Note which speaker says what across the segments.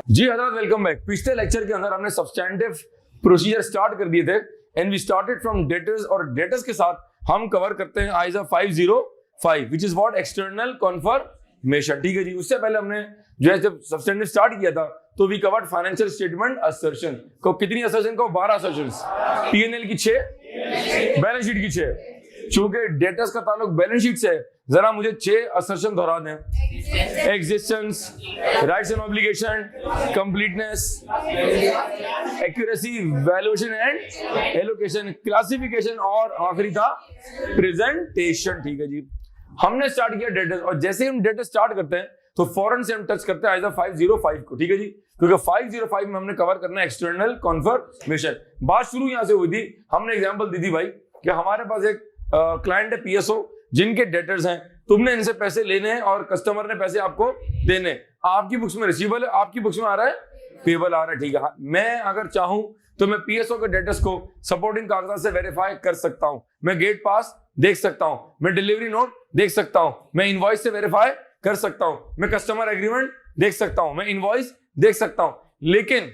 Speaker 1: जी हजरत, welcome back. पिछले lecture के अंदर हमने सब्सटैंटिव प्रोसीजर स्टार्ट कर दिए थे and we started from debtors, और डेटर्स के साथ हम कवर करते हैं ISA 505 which is what external confirmation. ठीक है जी। उससे पहले हमने जो है जब सब्सटैंटिव स्टार्ट किया था तो we covered financial statement assertion को। कितनी असर्शन को? 12 असर्शंस। पीएनएल की 6, बैलेंस शीट की 6। चूंकि डेटर्स का ताल्लुक बैलेंस शीट से है, जरा मुझे 6 असर्शन दोहरा दें। Existence, rights and obligation, completeness, accuracy, valuation and allocation, classification, और आखिरी था प्रेजेंटेशन। ठीक है जी। हमने स्टार्ट किया डेटर्स, और जैसे ही हम डेटर्स स्टार्ट करते हैं तो फौरन से हम टच करते हैं आइजा 505 को। ठीक है जी। क्योंकि 505 में हमने कवर करना है एक्सटर्नल कन्फर्मेशन। बात शुरू यहां से हुई थी, हमने एग्जांपल दी थी भाई कि हमारे पास एक क्लाइंट है पीएसओ जिनके डेटर्स हैं, तुमने इनसे पैसे लेने हैं और कस्टमर ने पैसे आपको देने। आपकी बुक्स में रिसीवेबल है, आपकी बुक्स में आ रहा है पेबल आ रहा है। ठीक है। मैं अगर चाहूं तो मैं पीएसओ के डेटर्स को सपोर्टिंग कागजात से वेरीफाई कर सकता हूं। मैं गेट पास देख सकता हूं, मैं डिलीवरी नोट देख सकता हूं, मैं इनवॉइस से वेरीफाई कर सकता हूं, मैं कस्टमर एग्रीमेंट देख सकता हूं, मैं इनवॉइस देख सकता हूं। लेकिन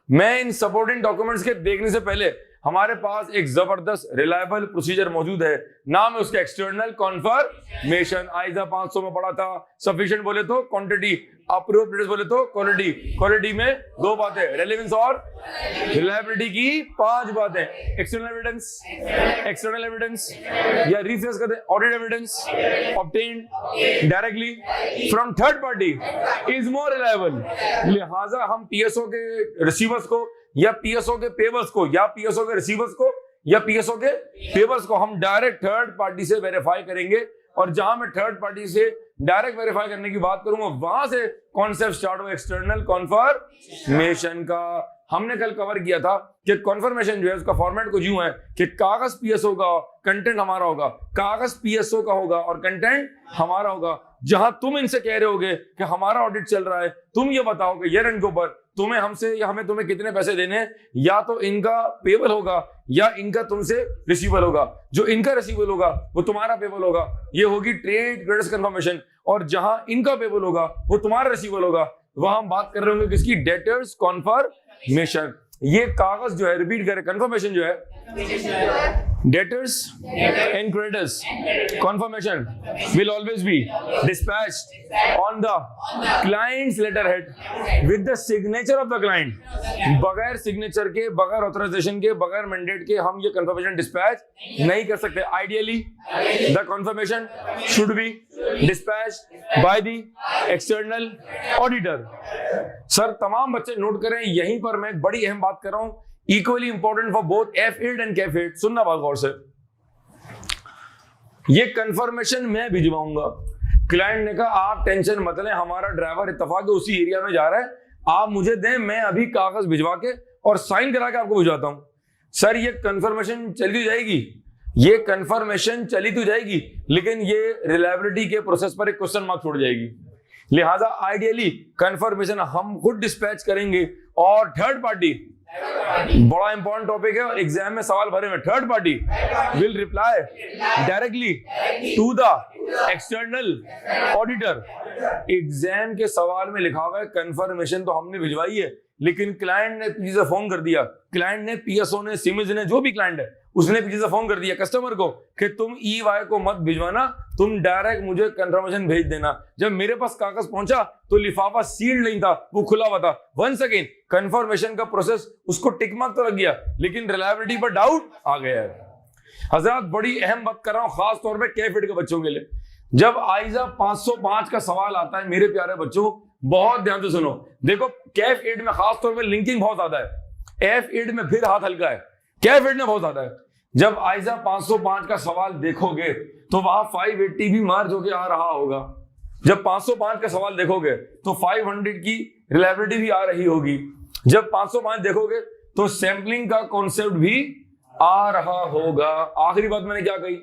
Speaker 1: मैं इन सपोर्टिंग डॉक्यूमेंट्स के देखने से पहले हमारे पास एक जबरदस्त रिलायबल प्रोसीजर मौजूद है, नाम है उसका एक्सटर्नल कन्फर्मेशन। आइजा 500 में पढ़ा था। सफिशिएंट बोले तो क्वांटिटी, अप्रोप्रिएट बोले तो क्वालिटी। क्वालिटी में 2 बातें, रेलेवेंस और रिलायबिलिटी की 5 बातें। एक्सटर्नल एविडेंस या रिफ्रेश करते audit evidence obtained directly from third party is more reliable. लिहाजा हम पीएसओ के रिसीवर्स को या पीएसओ के पेबल्स को या पीएसओ के रिसीवर्स को या पीएसओ के पेबल्स को हम डायरेक्ट थर्ड पार्टी से वेरीफाई करेंगे। और जहां मैं थर्ड पार्टी से डायरेक्ट वेरीफाई करने की बात करूंगा, वहां से कॉन्सेप्ट स्टार्ट हुआ एक्सटर्नल कन्फर्मेशन का। हमने कल कवर किया था कि कन्फर्मेशन जो है उसका फॉर्मेट कुछ यूं है कि कागज पीएसओ का, कंटेंट हमारा होगा, कागज पीएसओ का होगा और कंटेंट हमारा होगा। जहां तुम इनसे कह रहे होगे कि हमारा ऑडिट चल रहा है, तुम ये बताओ कि ईयर एंड के ऊपर तुम्हें हमसे या हमें तुम्हें कितने पैसे देने हैं, या तो इनका पेबल होगा या इनका तुमसे रिसीवेबल होगा। जो इनका रिसीवेबल होगा वो तुम्हारा पेबल होगा, ये होगी ट्रेड क्रेडिट्स कंफर्मेशन। और जहां इनका पेबल होगा वो तुम्हारा रिसीवेबल होगा, वहां हम बात कर रहे होंगे किसकी? Debtors confirmation. ये कागज जो है, रिपीट करें, कंफर्मेशन जो है debtors and creditors confirmation will always be dispatched on the client's letterhead with the signature of the client। बगैर सिग्नेचर के, बगैर ऑथराइजेशन के, बगैर मैंडेट के हम ये कंफर्मेशन डिस्पैच नहीं कर सकते। Ideally the confirmation should be dispatched bye the external auditor. Sir तमाम बच्चे नोट करें, यहीं पर मैं एक बड़ी अहम बात कर रहा हूं, equally important for both F8 and K8। सुनना बात गौर से। ये कंफर्मेशन मैं भिजवाऊंगा। क्लाइंट ने कहा आप टेंशन मत लें, हमारा ड्राइवर इत्तेफाक उसी एरिया में जा रहा है, आप मुझे दें, मैं अभी कागज भिजवा के और साइन करा के आपको भिजवाता हूं। सर ये कंफर्मेशन चली तो जाएगी, ये कंफर्मेशन चली तो जाएगी, लेकिन ये रिलायबिलिटी के प्रोसेस पर एक क्वेश्चन मार्क छोड़ जाएगी। लिहाजा आइडियली कंफर्मेशन हम खुद डिस्पैच करेंगे और थर्ड पार्टी, बड़ा इंपॉर्टेंट टॉपिक है और एग्जाम में सवाल भरे में, third party will reply directly to the external auditor. Exam के सवाल में लिखा हुआ है कंफर्मेशन तो हमने भिजवाई है, लेकिन क्लाइंट ने पीछे से फोन कर दिया, क्लाइंट ने, पीएसओ ने, सिमिज ने, जो भी क्लाइंट है उसने पीछे से फोन कर दिया कस्टमर को कि तुम ईवाई को मत भिजवाना, तुम डायरेक्ट मुझे कंफर्मेशन भेज देना। जब मेरे पास कागज पहुंचा तो लिफाफा सील्ड नहीं था, वो खुला हुआ था। वंस अगेन कंफर्मेशन का प्रोसेस, उसको टिक मार्क तो लग गया, लेकिन रिलायबिलिटी पर डाउट आ गया है। हजरत बड़ी अहम बात कर रहा हूं, खास तौर पे K8 के बच्चों के लिए। जब आइजा 505 का सवाल आता है मेरे प्यारे बच्चों, बहुत ध्यान से सुनो। देखो K8 में खास तौर पे लिंकिंग बहुत ज्यादा है, F8 में फिर हाथ हल्का है, K8 में बहुत ज्यादा है। जब आइजा 505 का सवाल देखोगे तो वहां 580 भी मार्ज होके आ रहा होगा। जब 505 का सवाल देखोगे तो 500 की रिलायबिलिटी भी आ रही होगी। जब 505 देखोगे तो सैंपलिंग का कॉन्सेप्ट भी आ रहा होगा। आखिरी बात मैंने क्या कही?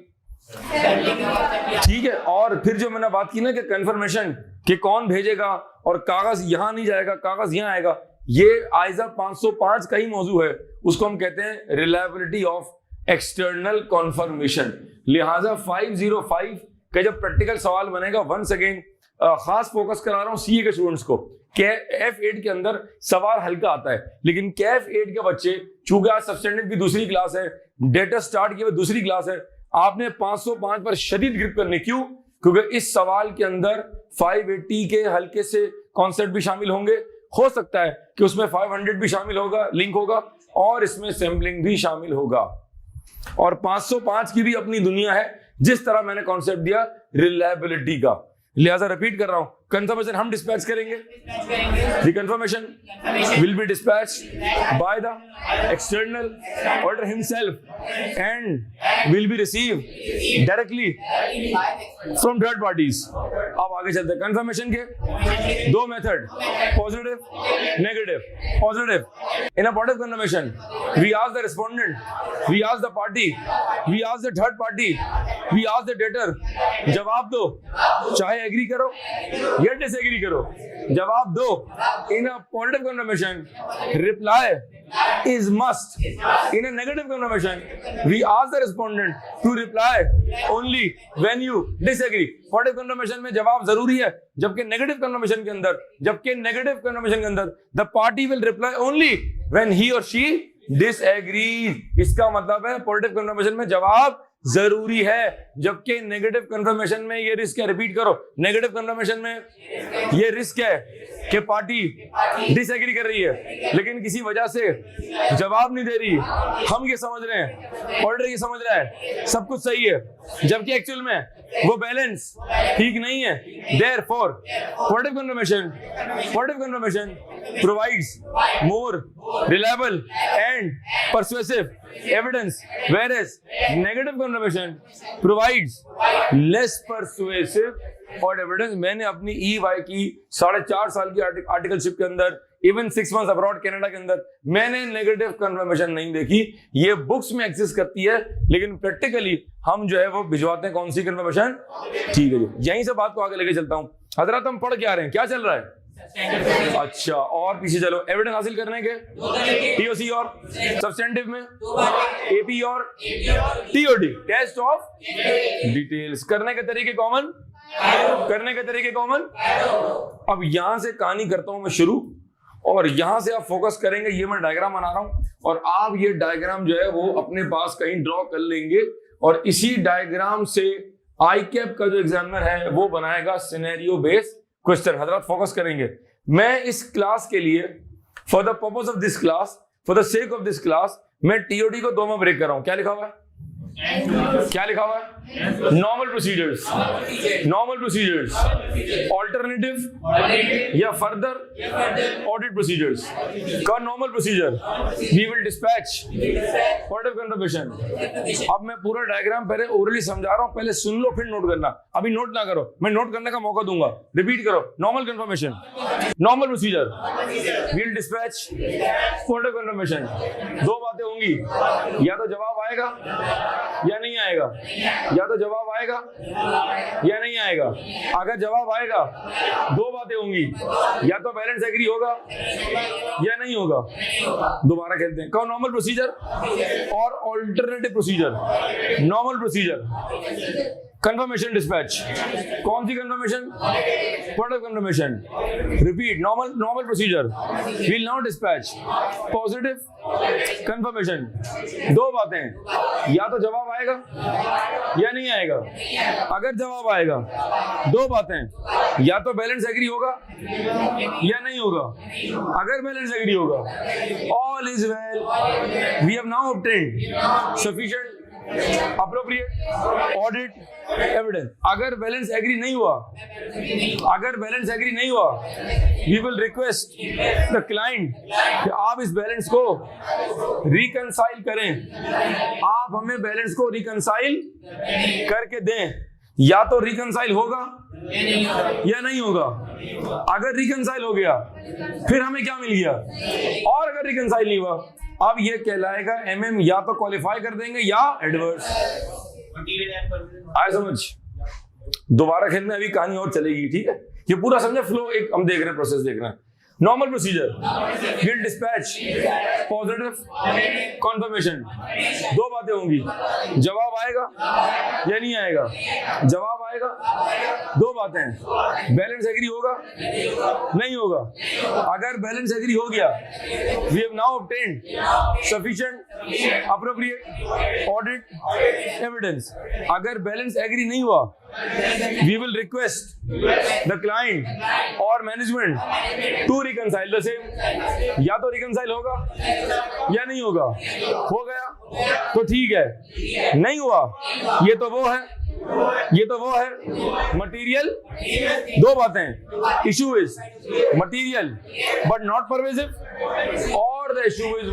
Speaker 1: ठीक है। और फिर जो मैंने बात की ना कि कंफर्मेशन कि कौन भेजेगा और कागज यहां नहीं जाएगा, कागज यहां आएगा, ये आइजा 505 का ही मौजू है। उसको हम कहते हैं रिलायबिलिटी ऑफ एक्सटर्नल कन्फर्मेशन। लिहाजा 505 का जब प्रैक्टिकल सवाल बनेगा, वंस अगेन खास फोकस करा रहा हूं सीए के स्टूडेंट्स को। F8 के अंदर सवाल हल्का आता है, लेकिन F8 के बच्चे, चूंकि आज सब्सटेंटिव की दूसरी क्लास है, डेटा स्टार्ट की दूसरी क्लास है, आपने 505 पर शदीद ग्रिप करनी। क्यों? क्योंकि इस सवाल के अंदर 580 के हल्के से कॉन्सेप्ट भी शामिल होंगे, हो सकता है कि उसमें 500 भी शामिल होगा, लिंक होगा, और इसमें सैम्पलिंग भी शामिल होगा। और 505 की भी अपनी दुनिया है, जिस तरह मैंने कॉन्सेप्ट दिया रिलायबिलिटी का। लिहाजा रिपीट कर रहा हूं, कंफर्मेशन हम डिस्पैच करेंगे। The confirmation will be dispatch by the external order himself and will be receive directly from third parties. अब आगे चलते हैं। कंफर्मेशन के दो method, positive, negative. Positive, in a positive confirmation we ask the respondent, we ask the party, we ask the third party, we ask the debtor, जवाब दो, चाहे agree करो या डिसएग्री करो, जवाब दो। In a positive confirmation reply is must. In a negative confirmation, we ask the respondent to reply only when you disagree. Positive confirmation में जवाब जरूरी है, जबकि negative confirmation के अंदर the party will reply only when he or she disagrees. इसका मतलब है positive confirmation में जवाब जरूरी है, जबकि नेगेटिव कंफर्मेशन में ये रिस्क है। रिपीट करो, नेगेटिव कंफर्मेशन में ये रिस्क है कि पार्टी डिसएग्री कर रही है, लेकिन किसी वजह से जवाब नहीं दे रही। हम ये समझ रहे हैं, ऑर्डर ये समझ रहा है सब कुछ सही है, जबकि एक्चुअल में वो बैलेंस ठीक नहीं है। Therefore, positive confirmation provides more reliable and persuasive evidence, whereas negative confirmation provides less persuasive और एविडेंस। मैंने अपनी EY की 4.5 साल की आर्टिकलशिप के अंदर, इवन 6 मंथ्स अब्रॉड कनाडा के अंदर, मैंने नेगेटिव कंफर्मेशन नहीं देखी। ये बुक्स में एग्जिस्ट करती है, लेकिन प्रैक्टिकली हम जो है वो भिजवाते हैं कौन सी कंफर्मेशन। ठीक है जी, यहीं से बात को आगे लेके चलता हूं। हजरत हम पढ़ के आ रहे हैं, क्या चल रहा है? अच्छा, और पीछे चलो। एविडेंस हासिल करने के TOC और सब्सटेंटिव में AP और TOD, टेस्ट ऑफ डिटेल्स। करने के तरीके कॉमन, करने के तरीके कॉमन। अब यहां से कहानी करता हूं मैं शुरू, और यहां से आप फोकस करेंगे। ये मैं डायग्राम बना रहा हूं, और आप ये डायग्राम जो है वो अपने पास कहीं ड्रॉ कर लेंगे, और इसी डायग्राम से ICAP का जो एग्जामिनर है वो बनाएगा सिनेरियो बेस्ड क्वेश्चन। हजरत फोकस करेंगे। मैं इस क्लास के लिए, for the purpose of this class, for the sake of this class, मैं TOD को 2 में ब्रेक कर रहा हूं। क्या लिखा हुआ है? क्या लिखा हुआ है? Normal procedures, normal procedures, alternative या फर्दर ऑडिट प्रोसीजर्स का normal procedure. We will dispatch positive confirmation. अब मैं पूरा डायग्राम पहले ओरली समझा रहा हूं, पहले सुन लो फिर नोट करना। अभी नोट ना करो, मैं नोट करने का मौका दूंगा। रिपीट करो, normal confirmation, normal procedure, we will dispatch positive confirmation. 2 बातें होंगी, या तो जवाब आएगा या नहीं आएगा, या तो जवाब आएगा या नहीं आएगा। अगर जवाब आएगा 2 बातें होंगी, या तो बैलेंस एग्री होगा या नहीं होगा। दोबारा खेलते हैं। कौन? नॉर्मल प्रोसीजर और alternative procedure. Normal procedure, confirmation dispatch. कौन सी confirmation? Positive confirmation. Repeat, normal procedure, will now dispatch positive confirmation. 2 बातें, या तो जवाब आएगा या नहीं आएगा। अगर जवाब आएगा 2 बातें, या तो बैलेंस एग्री होगा या नहीं होगा। अगर बैलेंस एग्री होगा, all is well, we have now obtained sufficient appropriate audit evidence। अगर बैलेंस एग्री नहीं हुआ, अगर बैलेंस एग्री नहीं हुआ, we will request the client कि आप इस बैलेंस को रिकंसाइल करें। आप हमें बैलेंस को रिकंसाइल करके दें। या तो रिकंसाइल होगा या नहीं होगा। अगर रिकंसाइल हो गया फिर हमें क्या मिल गया, और अगर रिकंसाइल नहीं हुआ, अब ये कहलाएगा MM, या तो क्वालिफाई कर देंगे या एडवर्स। आए समझ? दोबारा खेलने अभी कहानी और चलेगी, ठीक है? ये पूरा समझे फ्लो, एक हम देख रहे हैं, प्रोसेस देख रहे हैं। Normal procedure, will dispatch positive confirmation. 2 बातें होंगी, जवाब आएगा या नहीं आएगा। जवाब आएगा? दो बातें हैं, बैलेंस एग्री होगा नहीं होगा। अगर बैलेंस एग्री हो गया, we have now obtained sufficient appropriate audit evidence. अगर बैलेंस एग्री नहीं हुआ, we will request the client or management to reconcile the same। या तो reconcile होगा या नहीं होगा। हो गया तो ठीक है, नहीं हुआ ये तो वो है मटीरियल। दो बातें, issue is material but not pervasive, और the issue is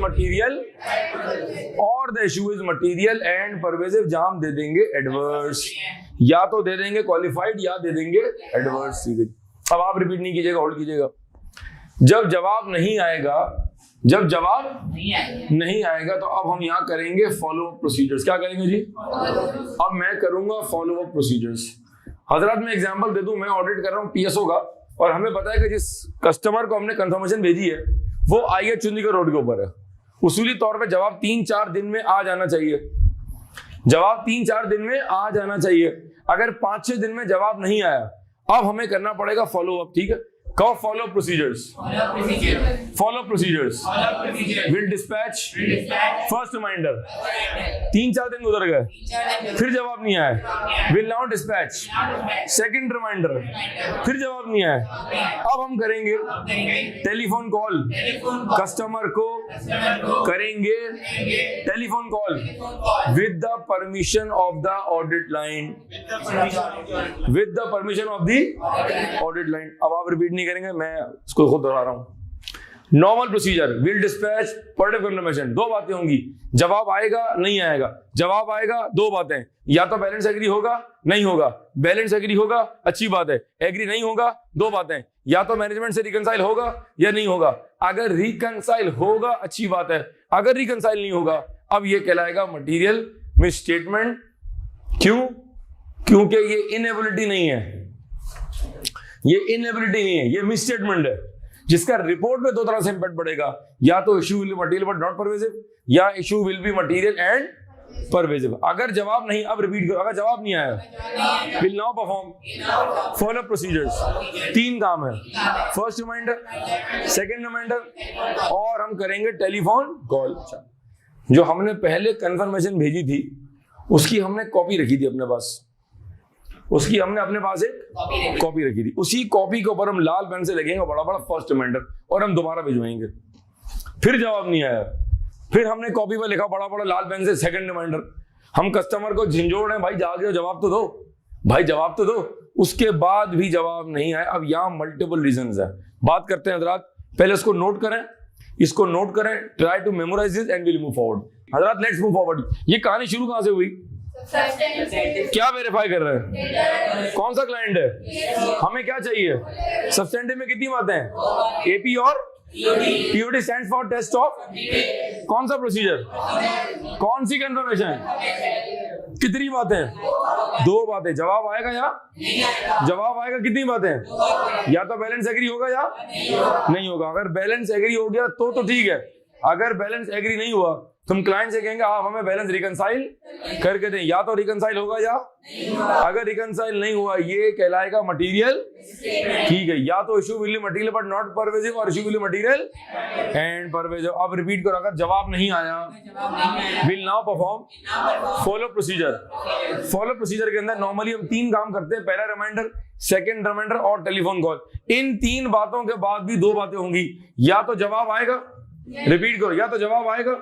Speaker 1: material and pervasive. जहां हम दे देंगे एडवर्स, या तो दे देंगे क्वालिफाइड या दे देंगे एडवर्स। ठीक है, अब आप रिपीट नहीं कीजिएगा, होल्ड कीजिएगा। जब जवाब नहीं आएगा तो अब हम यहाँ करेंगे फॉलो अप प्रोसीजर्स। क्या करेंगे जी? अब मैं करूंगा फॉलो अप प्रोसीजर्स। हजरत मैं एग्जांपल दे दूं, मैं ऑडिट कर रहा हूँ पीएसओ का, और हमें पता है कि जिस कस्टमर को हमने कंफर्मेशन भेजी है वो आईए चंडीगढ़ रोड के ऊपर है। उसूली तौर पे जवाब 3-4 दिन में आ जाना चाहिए। अगर 5-6 दिन में जवाब नहीं आया, अब हमें करना पड़ेगा फॉलो अप। ठीक है, कहो follow procedures. Will dispatch first reminder. 3-4 दिन गुजर गए, फिर जवाब नहीं आया, will now dispatch second reminder, फिर जवाब नहीं आया। अब हम करेंगे टेलीफोन कॉल, कस्टमर को करेंगे telephone call with the permission of the audit line, अब आप रिपीट नहीं करेंगे, मैं इसको खुद दोहरा रहा हूं। Normal procedure, will dispatch particular confirmation. दो बातें होंगी, जवाब आएगा नहीं आएगा। जवाब आएगा, दो बातें, या तो बैलेंस एग्री होगा नहीं होगा। बैलेंस एग्री होगा अच्छी बात है, एग्री नहीं होगा दो बातें, या तो मैनेजमेंट से रिकंसाइल होगा या नहीं होगा। अगर रिकंसाइल होगा अच्छी बात है, अगर रिकंसाइल नहीं होगा अब ये कहलाएगा मटीरियल मिसस्टेटमेंट। क्यों? क्योंकि ये इनएबिलिटी नहीं है, ये मिसस्टेटमेंट है, जिसका रिपोर्ट में दो तरह से इंपैक्ट पड़ेगा। या तो issue will be material but not pervasive, या issue will be material and pervasive. अगर जवाब नहीं, अब रिपीट करो, अगर जवाब नहीं आया, will now perform follow procedures. 3 काम है, फर्स्ट रिमाइंडर, सेकंड रिमाइंडर, और हम करेंगे टेलीफोन कॉल। जो हमने पहले कंफर्मेशन भेजी थी उसकी हमने कॉपी रखी थी अपने पास, एक कॉपी रखी थी। उसी कॉपी के ऊपर हम लाल पेन से लिखेंगे बड़ा बड़ा फर्स्ट रिमाइंडर, और हम दोबारा भिजवाएंगे। फिर जवाब नहीं आया, फिर हमने कॉपी पर लिखा बड़ा बड़ा लाल पेन से सेकंड रिमाइंडर। हम कस्टमर को झिंझोड़ रहे हैं, भाई जाके जवाब तो दो, उसके बाद भी जवाब नहीं आया। अब यहाँ मल्टीपल रीजंस है, बात करते हैं हजरात। पहले इसको नोट करें, try to memorise this and will move forward. हजरात लेट्स मूव फॉरवर्ड। ये कहानी शुरू कहां से हुई? क्या वेरीफाई कर रहे हैं? कौन सा क्लाइंट है? हमें क्या चाहिए? सब्सटेंटिव में कितनी बातें हैं? एपी और TOD stands for test of. कौन सा प्रोसीजर? कौन सी कंफर्मेशन? कितनी बातें? 2 बातें। जवाब आएगा या जवाब आएगा? कितनी बातें? या तो बैलेंस एग्री होगा या नहीं होगा। अगर बैलेंस एग्री हो गया तो ठीक है, अगर बैलेंस एग्री नहीं हुआ तुम क्लाइंट से कहेंगे आप हमें बैलेंस रिकंसाइल करके दें, या तो रिकंसाइल होगा या अगर रिकंसाइल नहीं हुआ ये कहलाएगा मटीरियल। ठीक है, या तो issue will be material but not pervasive, और issue will be material and pervasive. अब रिपीट करो, अगर जवाब नहीं आया will now perform follow procedure के अंदर नॉर्मली हम 3 काम करते हैं, पहला रिमाइंडर, सेकंड रिमाइंडर और टेलीफोन कॉल। इन 3 बातों के बाद भी 2 बातें होंगी, या तो जवाब आएगा, रिपीट करो, या तो जवाब आएगा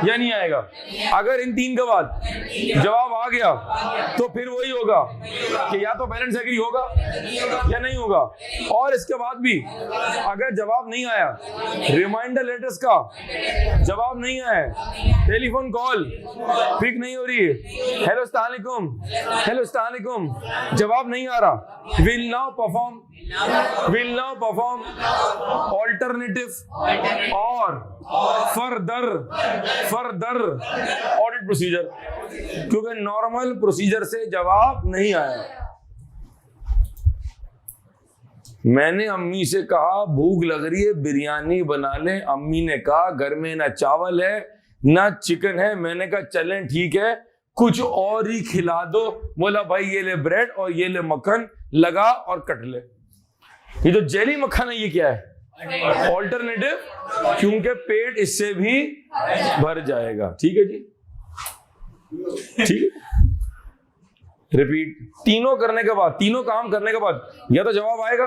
Speaker 1: या नहीं आएगा। अगर इन 3 के बाद जवाब आ गया तो फिर वही होगा कि या तो बैलेंस एग्री होगा या नहीं होगा। और इसके बाद भी अगर जवाब नहीं आया, रिमाइंडर लेटर्स का जवाब नहीं आया, टेलीफोन कॉल पिक नहीं हो रही है, हेलो अस्सलाम वालेकुम जवाब नहीं आ रहा, विल नाउ परफॉर्म ऑल्टरनेटिव और फर्दर ऑडिट प्रोसीजर, क्योंकि नॉर्मल प्रोसीजर से जवाब नहीं आया। मैंने अम्मी से कहा भूख लग रही है बिरयानी बना ले, अम्मी ने कहा घर में ना चावल है ना चिकन है। मैंने कहा चलें ठीक है, कुछ और ही खिला दो। बोला भाई ये ले ब्रेड और ये ले मक्खन, लगा और कट ले। ये जो जेली मक्खन है ये क्या है? ऑल्टरनेटिव, क्योंकि पेट इससे भी भर जाएगा। ठीक है जी, ठीक है। रिपीट, तीनों करने के बाद, तीनों काम करने के बाद या तो जवाब आएगा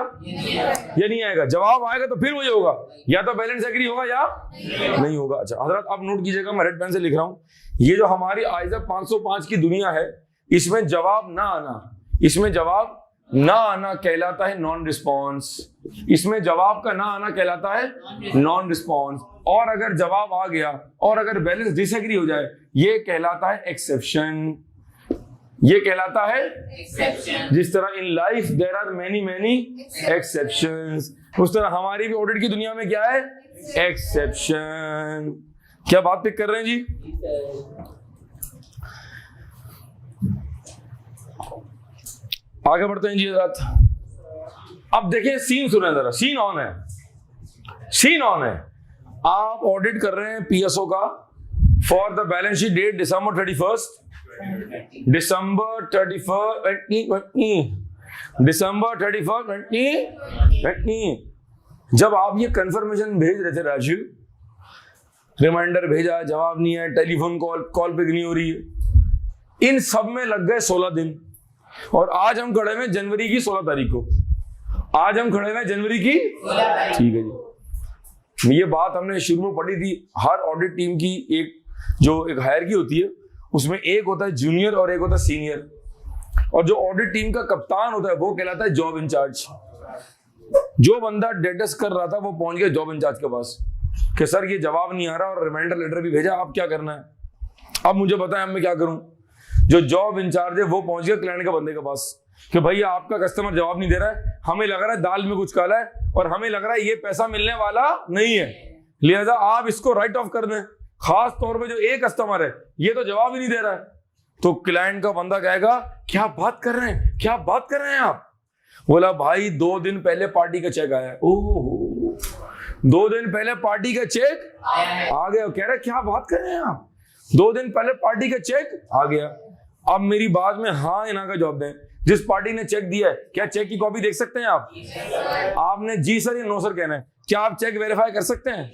Speaker 1: या नहीं आएगा। जवाब आएगा तो फिर वही होगा, या तो बैलेंस एग्री होगा या नहीं होगा। अच्छा हजरत आप नोट कीजिएगा, मैं रेड पेन से लिख रहा हूं। ये जो हमारी आइजा 505 की दुनिया है, इसमें जवाब ना आना, इसमें जवाब ना आना कहलाता है नॉन रिस्पॉन्स। इसमें जवाब का ना आना कहलाता है नॉन रिस्पॉन्स। और अगर जवाब आ गया और अगर बैलेंस डिसएग्री हो जाए, ये कहलाता है एक्सेप्शन। ये कहलाता है एक्सेप्शन। जिस तरह in life there are many many exceptions, उस तरह हमारी भी ऑडिट की दुनिया में क्या है? एक्सेप्शन। क्या बात पिक कर रहे हैं जी? आगे बढ़ते हैं जी हज़रात। अब देखिए सीन सुने जरा, सीन ऑन है, सीन ऑन है। आप ऑडिट कर रहे हैं पीएसओ का for the balance sheet date December 31 2020। जब आप ये कंफर्मेशन भेज रहे थे राजीव, रिमाइंडर भेजा, जवाब नहीं है, टेलीफोन कॉल पिक नहीं हो रही है, इन सब में लग गए 16 दिन। और आज हम खड़े हैं जनवरी की 16 तारीख को। आज हम खड़े हैं जनवरी की, ठीक है जी। ये बात हमने शुरू में पढ़ी थी। हर ऑडिट टीम की एक जो एक हायरार्की होती है, उसमें एक होता है जूनियर और एक होता है सीनियर। और जो ऑडिट टीम का कप्तान होता है वो कहलाता है जॉब इंचार्ज। जो बंदा डेटस कर रहा था वो पहुंच गया जॉब इंचार्ज के पास कि सर ये जवाब नहीं आ रहा और रिमाइंडर लेटर भी भेजा, अब क्या करना है? अब मुझे बताएं अब मैं क्या करूं। जो जॉब इंचार्ज है वो पहुंच गया क्लाइंट के बंदे के पास कि भैया आपका कस्टमर जवाब नहीं दे रहा है, हमें लग रहा है दाल में कुछ काला है और हमें लग रहा है ये पैसा मिलने वाला नहीं है, लिहाजा आप इसको राइट ऑफ कर दें। खास तौर पे जो एक कस्टमर है ये तो जवाब ही नहीं दे रहा है। तो क्लाइंट का बंदा कहेगा क्या बात कर रहे हैं, क्या बात कर रहे हैं आप? बोला भाई 2 दिन पहले पार्टी का चेक आया। ओह 2 दिन पहले पार्टी का चेक आ गया। कह रहे क्या बात कर रहे हैं आप, 2 दिन पहले पार्टी का चेक आ गया। अब मेरी बात में हाँ ना का जवाब दें। जिस पार्टी ने चेक दिया है क्या चेक की कॉपी देख सकते हैं आप? आपने जी सर या नो सर कहना है। क्या आप चेक वेरीफाई कर सकते हैं?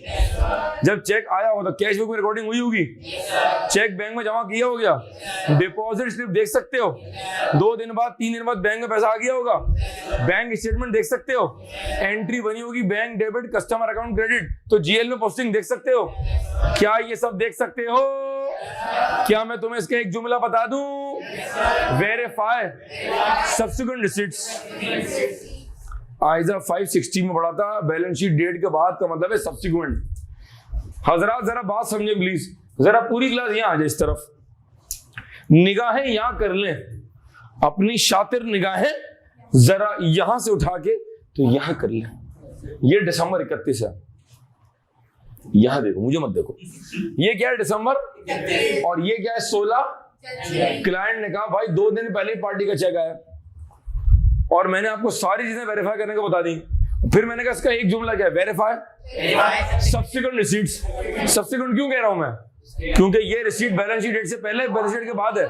Speaker 1: जब चेक आया हो तो कैश बुक में रिकॉर्डिंग हुई होगी, चेक बैंक में जमा किया हो गया, डिपॉजिट स्लिप देख सकते हो, 2 दिन बाद 3 दिन बाद बैंक में पैसा आ गया होगा, बैंक स्टेटमेंट देख सकते हो, एंट्री बनी होगी bank debit customer account credit, तो जीएल में पोस्टिंग देख सकते हो। क्या ये सब देख सकते हो? क्या मैं तुम्हें इसका एक जुमला बता दूं? Verify subsequent receipts. आइजा 560 में पढ़ा था, बैलेंस शीट डेट के बाद का मतलब है सब्सिक्वेंट। हजरात जरा बात समझे प्लीज, जरा पूरी क्लास यहां आ जाए इस तरफ, निगाहें यहां कर लें, अपनी शातिर निगाहें जरा यहां से उठा के तो यहां कर लें। ये दिसंबर 31 है, यहां देखो, मुझे मत देखो। ये क्या है दिसंबर और ये क्या है 16। क्लाइंट ने कहा भाई 2 दिन पहले पार्टी का चेक आया और मैंने आपको सारी चीजें वेरीफाई करने को बता दी। फिर मैंने कहा इसका एक जुमला क्या है? Verify subsequent receipts. सब्सिक्वेंट क्यों कह रहा हूं मैं? क्योंकि ये रिसीट बैलेंस शीट डेट से पहले, बैलेंस शीट के बाद है।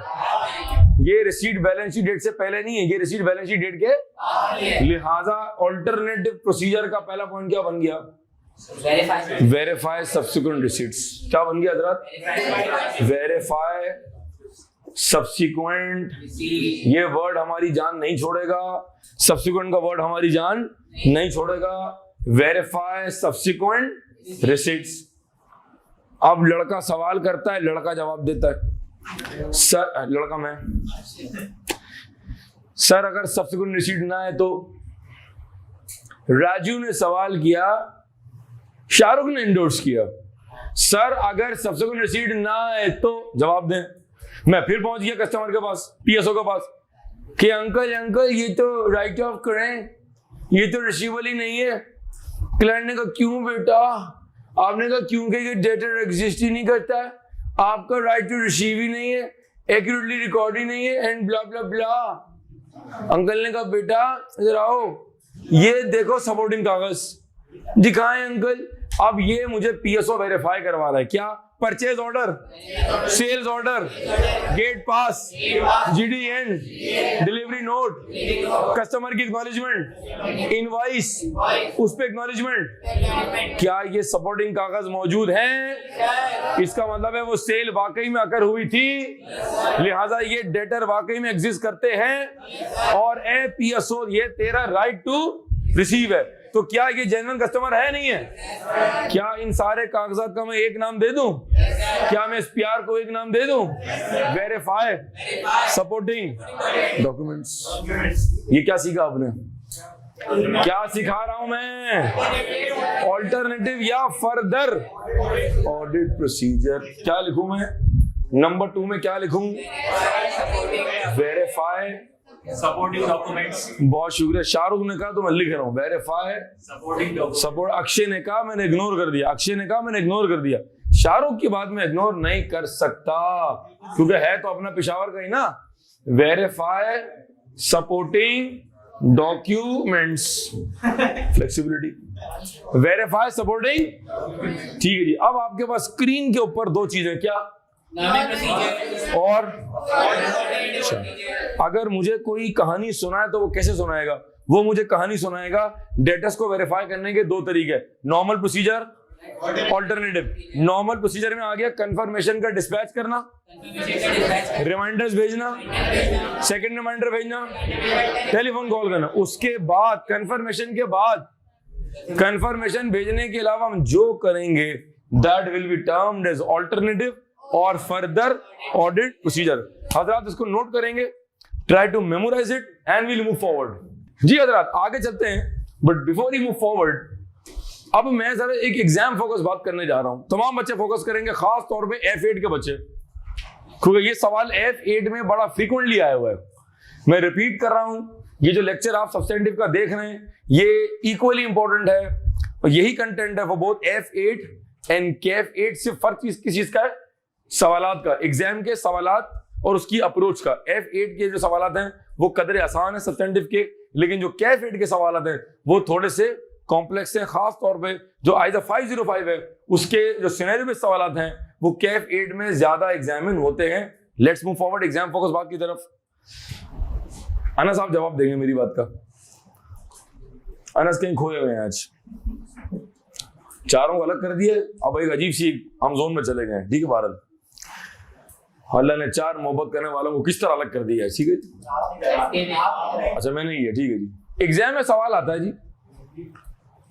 Speaker 1: ये रिसीट बैलेंस शीट डेट से पहले नहीं है, ये रिसीट बैलेंस शीट डेट के। लिहाजा ऑल्टरनेटिव प्रोसीजर का पहला पॉइंट क्या बन गया? Verify subsequent receipts. क्या बन गया हजरत? Verify subsequent. ये वर्ड हमारी जान नहीं छोड़ेगा, सब्सिक्वेंट का वर्ड हमारी जान नहीं छोड़ेगा। Verify subsequent receipts. अब लड़का सवाल करता है, लड़का जवाब देता है। सर, लड़का मैं, सर अगर सब्सिक्वेंट रिसीट ना है तो? राजू ने सवाल किया, शाहरुख ने इंडोर्स किया। सर अगर सब्सिक्वेंट रिसीट ना है तो जवाब दें। मैं फिर पहुंच गया कस्टमर के पास, पीएसओ के पास, कि अंकल ये तो राइट ऑफ करें, ये तो रिसीवेबल ही नहीं है। क्लाइंट ने कहा क्यों बेटा? आपने कहा क्योंकि ये डेटा एग्जिस्ट ही नहीं करता है, आपका राइट टू रिसीव ही नहीं है, एक्यूरेटली रिकॉर्ड ही नहीं है, and blah blah blah. Uncle ने कहा बेटा इधर आओ, ये देखो सपोर्टिंग कागज दिखाएं अंकल। अब ये मुझे पीएसओ वेरीफाई करवा रहा है। क्या? Purchase order, sales order, gate pass, GDN, delivery note, customer की एक्नॉलेजमेंट, इनवॉइस, उस पे एक्नॉलेजमेंट, क्या ये सपोर्टिंग कागज मौजूद हैं? इसका मतलब है वो सेल वाकई में अकर हुई थी, लिहाजा ये डेटर वाकई में एग्जिस्ट करते हैं और PSO ये तेरा राइट टू रिसीव है। तो क्या ये जेन्युइन कस्टमर है नहीं है? क्या इन सारे कागजात का मैं एक नाम दे दूं? क्या मैं SPR को एक नाम दे दूं? Verify supporting documents. ये क्या सीखा आपने? क्या सिखा रहा हूं मैं? ऑल्टरनेटिव या फर्दर ऑडिट प्रोसीजर। क्या लिखूं मैं? नंबर 2 में क्या लिखूं? Verify
Speaker 2: supporting documents.
Speaker 1: बहुत शुक्रिया। शाहरुख ने कहा तो मैं लिख रहा हूँ वेरीफाई
Speaker 2: सपोर्टिंग
Speaker 1: सपोर्ट। अक्षय ने कहा मैंने इग्नोर कर दिया, अक्षय ने कहा मैंने इग्नोर कर दिया। शाहरुख की बात में इग्नोर नहीं कर सकता क्योंकि है तो अपना पेशावर का ही ना। Verify supporting documents, flexibility, verify supporting. ठीक है जी। अब आपके पास स्क्रीन के ऊपर 2 चीजें, क्या और अगर मुझे कोई कहानी सुनाए तो वो कैसे सुनाएगा? वो मुझे कहानी सुनाएगा। डेटर्स को वेरीफाई करने के 2 तरीके, normal procedure, alternative. Normal procedure में आ गया कंफर्मेशन का डिस्पैच करना, रिमाइंडर्स भेजना, सेकंड रिमाइंडर भेजना, टेलीफोन कॉल करना। उसके बाद कंफर्मेशन भेजने के अलावा हम जो करेंगे that will be termed as alternative और फर्दर ऑडिट प्रोसीजर। हजरात इसको नोट करेंगे, try to memorise it and will move forward. जी हजरात आगे चलते हैं, but before you move forward अब मैं जरा एक एग्जाम फोकस बात करने जा रहा हूं। तमाम बच्चे फोकस करेंगे, खास तौर पे F8 के बच्चे, क्योंकि ये सवाल F8 में बड़ा फ्रीक्वेंटली आया हुआ है। मैं रिपीट कर रहा हूं, ये जो लेक्चर आप सब्सटेंटिव का देख रहे हैं ये इक्वली इंपॉर्टेंट है और यही कंटेंट है वो बोथ F8 एंड KF8। सिर्फ फर्क किस चीज का है? सवालात का, एग्जाम के सवालात और उसकी अप्रोच का। F8 के जो सवालात हैं वो कदरे आसान है सब्सटेंटिव के, लेकिन जो KF8 के सवालात हैं वो थोड़े से कॉम्प्लेक्स हैं। खास तौर पे जो आइजा 505 है उसके जो सिनेरियो बेस्ड सवालात हैं वो KF8 में ज्यादा एग्जामिन होते हैं। Let's move forward exam focus बात की तरफ। अनस आप जवाब देंगे मेरी बात का? अनस कहीं खोए हुए हैं आज, चारों को अलग कर दिए। अब एक अजीब सी हम जोन में चले गए। ठीक है भारत, अल्लाह ने 4 मोहब्बत करने वालों को किस तरह अलग कर दिया है। ठीक है, अच्छा मैंने ये, ठीक है जी। एग्जाम में सवाल आता है जी,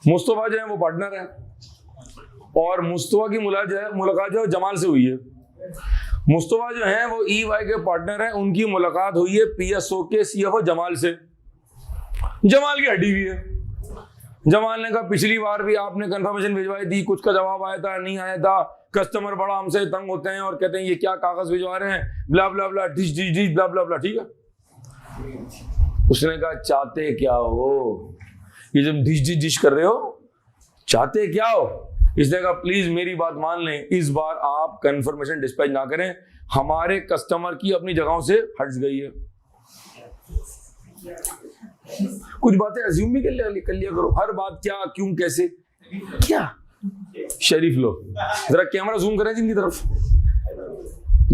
Speaker 1: मुस्तफा जो है वो पार्टनर है और मुस्तफा की मुलाकात जो है जमाल से हुई है। मुस्तफा जो है वो EY के पार्टनर है, उनकी मुलाकात हुई है PSO के CFO जमाल से। जमाल की हड्डी भी है। जमाल ने कहा पिछली बार भी आपने कंफर्मेशन भिजवाई थी, कुछ का जवाब आया था नहीं आया था, कस्टमर बड़ा हमसे तंग होते हैं और कहते हैं ये क्या कागज भिजवा रहे हैं, ब्ला ब्ला ब्ला, डिश डिश डिश, ब्ला ब्ला ब्ला। ठीक है, उसने कहा चाहते क्या हो? ये जब डिश डिश डिश कर रहे हो चाहते क्या हो? इसने कहा प्लीज मेरी बात मान लें, इस बार आप कंफर्मेशन डिस्पैच ना करें, हमारे कस्टमर की अपनी जगहों से हट गई है। कुछ बातें अज्यूम भी कर लिया करो, हर बात क्या क्यों कैसे क्या। शरीफ लोग जरा कैमरा जूम करें जिनकी तरफ।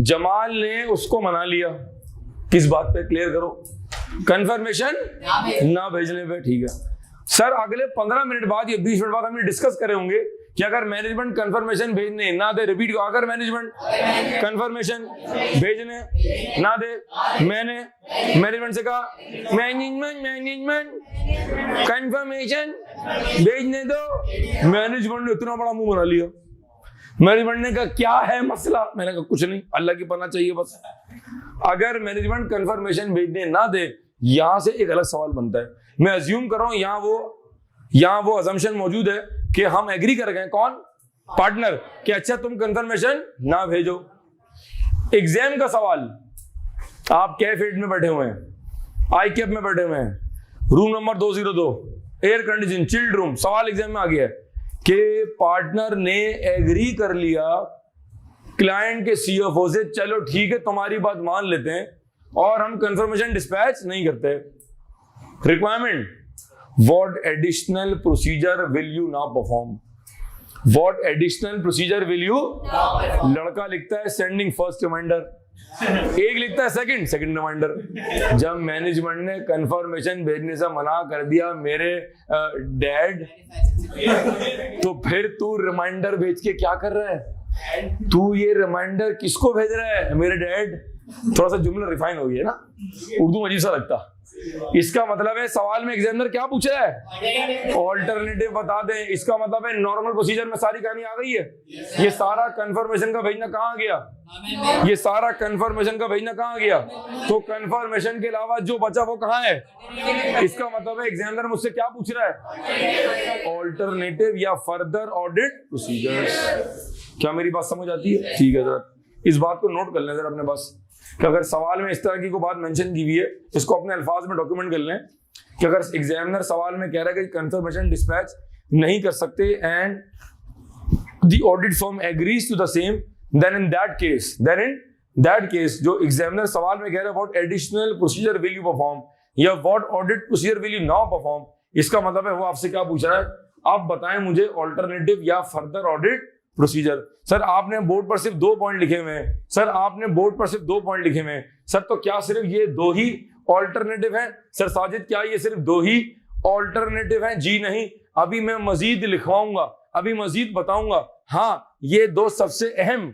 Speaker 1: जमाल ने उसको मना लिया, किस बात पे? क्लियर करो, कंफर्मेशन ना भेजने पे। ठीक है सर, अगले 15 मिनट बाद या 20 मिनट बाद हम डिस्कस करे होंगे कि अगर मैनेजमेंट कंफर्मेशन भेजने ना दे, रिपीट को, अगर मैनेजमेंट कंफर्मेशन भेजने ना दे, मैंने मैनेजमेंट से कहा मैनेजमेंट कंफर्मेशन भेजने दो। मैनेजमेंट ने इतना बड़ा मुंह बना लिया। मैनेजमेंट ने कहा क्या है मसला? मैंने कहा कुछ नहीं, अल्लाह की पनाह चाहिए बस। अगर मैनेजमेंट कंफर्मेशन भेजने ना दे, यहां से एक अलग सवाल बनता है। मैं अज्यूम कर रहा हूं यहां वो अजम्पशन मौजूद है कि हम एग्री कर गए, कौन? पार्टनर, कि अच्छा तुम कंफर्मेशन ना भेजो। एग्जाम का सवाल, आप KF8 में बैठे हुए हैं, ICAP में बैठे हुए हैं, room number 202, air condition chilled room. सवाल एग्जाम में आ गया कि पार्टनर ने एग्री कर लिया क्लाइंट के CFO से, चलो ठीक है तुम्हारी बात मान लेते हैं और हम कंफर्मेशन डिस्पैच नहीं करते। Requirement, what additional procedure will you now perform? What additional procedure will you? लड़का लिखता है सेंडिंग फर्स्ट रिमाइंडर, एक लिखता है सेकंड रिमाइंडर। जब मैनेजमेंट ने कंफर्मेशन भेजने से मना कर दिया मेरे डैड, तो फिर तू रिमाइंडर भेज के क्या कर रहा है? तू ये रिमाइंडर किसको भेज रहा है? मेरे डैड। थोड़ा सा जुमला रिफाइन हो गया ना, उर्दू अजीब सा लगता। इसका मतलब है सवाल में एग्जामिनर क्या पूछ रहा है? ऑल्टरनेटिव बता दें। इसका मतलब है नॉर्मल प्रोसीजर में सारी कहानी आ गई है। ये सारा कंफर्मेशन का भेजना कहाँ गया? ये सारा कंफर्मेशन का भेजना कहाँ गया? तो कंफर्मेशन के अलावा जो बचा वो कहाँ है? इसका मतलब है एग्जामिनर मुझसे क्या पूछ रहा है? ऑल्टरनेटिव या फर्दर ऑडिट प्रोसीजर्स। क्या मेरी बात समझ आती है? ठीक है, जरा इस बात को नोट कर लें जरा अपने पास कि अगर सवाल में इस तरह की कोई बात मेंशन की हुई है, इसको अपने अल्फाज में डॉक्यूमेंट कर लें कि अगर एग्जामिनर सवाल में कह रहा है कि कंफर्मेशन डिस्पैच नहीं कर सकते and the audit firm agrees to the same, then in that case जो एग्जामिनर सवाल में कह रहा है what additional procedure will you perform या what audit procedure will you now perform, इसका मतलब है वो आपसे क्या पूछ रहा है? आप बताएं मुझे ऑल्टरनेटिव या फर्दर ऑडिट प्रोसीजर। सर आपने बोर्ड पर सिर्फ 2 पॉइंट लिखे हुए हैं। सर आपने बोर्ड पर सिर्फ 2 पॉइंट लिखे हुए हैं। सर तो क्या सिर्फ ये 2 ही ऑल्टरनेटिव हैं? सर साजिद क्या ये सिर्फ 2 ही ऑल्टरनेटिव हैं? जी नहीं, अभी मैं मजीद लिखवाऊंगा, अभी मजीद बताऊंगा। हाँ, ये 2 सबसे अहम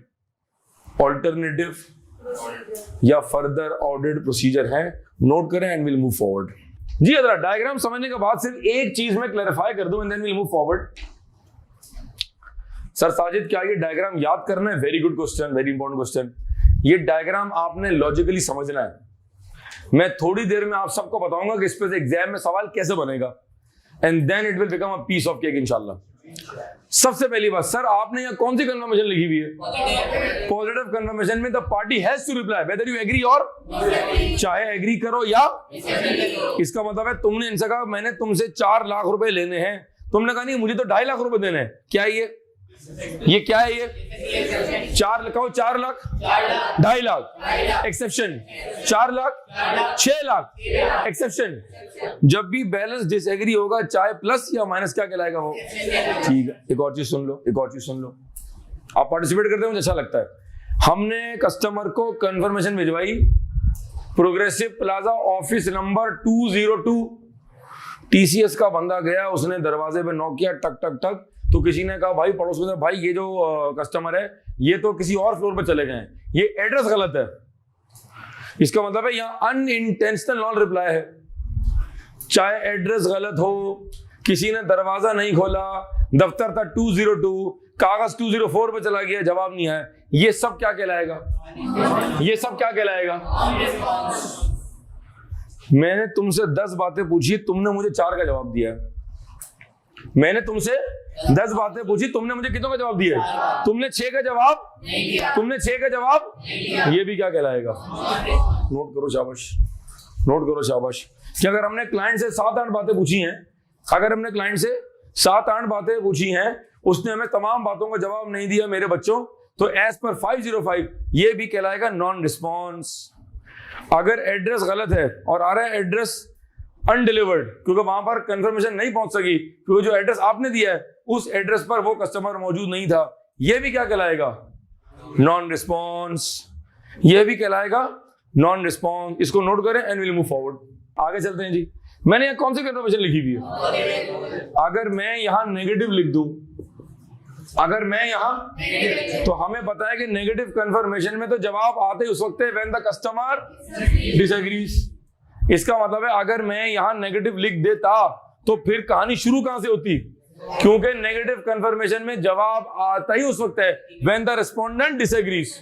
Speaker 1: ऑल्टरनेटिव या फर्दर ऑडिट प्रोसीजर हैं। नोट करें एंड विल मूव फॉरवर्ड। जी जरा डायग्राम समझने के बाद सिर्फ एक चीज में क्लैरिफाई कर दूं and then will move forward. Sir Sajid क्या ये डायग्राम याद करना है? Very good question, very important question. ये डायग्राम आपने लॉजिकली समझना है। मैं थोड़ी देर में आप सबको बताऊंगा कि इस पे से एग्जाम में सवाल कैसे बनेगा and then it will become a piece of cake इंशाल्लाह। सबसे पहली बात, सर आपने यहाँ कौन सी कंफर्मेशन लिखी हुई है? पॉजिटिव कंफर्मेशन में the party has to reply whether you agree और, चाहे एग्री करो या। इसका मतलब है तुमने इनसे कहा मैंने तुमसे 4 लाख रुपए लेने हैं, तुमने कहा नहीं मुझे तो 2.5 लाख रुपए देने हैं। क्या ये क्या है? ये 4 लाख 2.5 लाख एक्सेप्शन, 4 लाख 6 लाख एक्सेप्शन। जब भी बैलेंस डिसएग्री होगा चाहे प्लस या माइनस क्या कहलाएगा वो? ठीक है, एक और चीज सुन लो, आप पार्टिसिपेट करते हैं मुझे अच्छा लगता है। हमने कस्टमर को कंफर्मेशन भिजवाई progressive plaza office number 202। TCS का बंदा गया, उसने दरवाजे पे नॉक किया, टक टक टक, तो किसी ने कहा भाई पड़ोस में भाई ये जो कस्टमर है ये तो किसी और फ्लोर पे चले गए हैं, ये एड्रेस गलत है। इसका मतलब है यहाँ अनइंटेंशनल नॉन रिप्लाई है। चाहे एड्रेस गलत हो, किसी ने दरवाजा नहीं खोला, दफ्तर था 202, कागज 204 पे चला गया, जवाब नहीं आया, ये सब क्या कहलाएगा? मैंने तुमसे 10 बातें पूछी, तुमने मुझे 4 का जवाब दिया। मैंने तुमसे 10 बातें पूछी, तुमने मुझे कितनों का जवाब दिया? तुमने 6 का जवाब ये भी क्या कहलाएगा? नोट करो शाबाश। कि अगर हमने क्लाइंट से 7-8 बातें पूछी हैं, उसने हमें तमाम बातों का जवाब नहीं दिया मेरे बच्चों, तो एज पर 505 ये भी कहलाएगा नॉन रिस्पॉन्स। अगर एड्रेस गलत है और आ रहा है एड्रेस अनडिलीवर्ड, क्योंकि वहां पर कंफर्मेशन नहीं पहुंच सकी, क्योंकि जो एड्रेस आपने दिया है उस एड्रेस पर वो कस्टमर मौजूद नहीं था, ये भी क्या कहलाएगा? Non response. ये भी कहलाएगा नॉन रिस्पॉन्स। इसको नोट करें एंड विल मूव फॉरवर्ड। आगे चलते हैं जी। मैंने यहाँ कौन सी कंफर्मेशन लिखी हुई है? अगर मैं यहाँ नेगेटिव लिख दूं, तो हमें पता है कि नेगेटिव कंफर्मेशन में तो जवाब आते ही उस वक्त है व्हेन द कस्टमर डिसएग्रीज। इसका मतलब है अगर मैं यहाँ नेगेटिव लिख देता तो फिर कहानी शुरू कहां से होती? क्योंकि नेगेटिव कंफर्मेशन में जवाब आता ही उस वक्त है व्हेन द रिस्पोंडेंट डिसएग्रीज।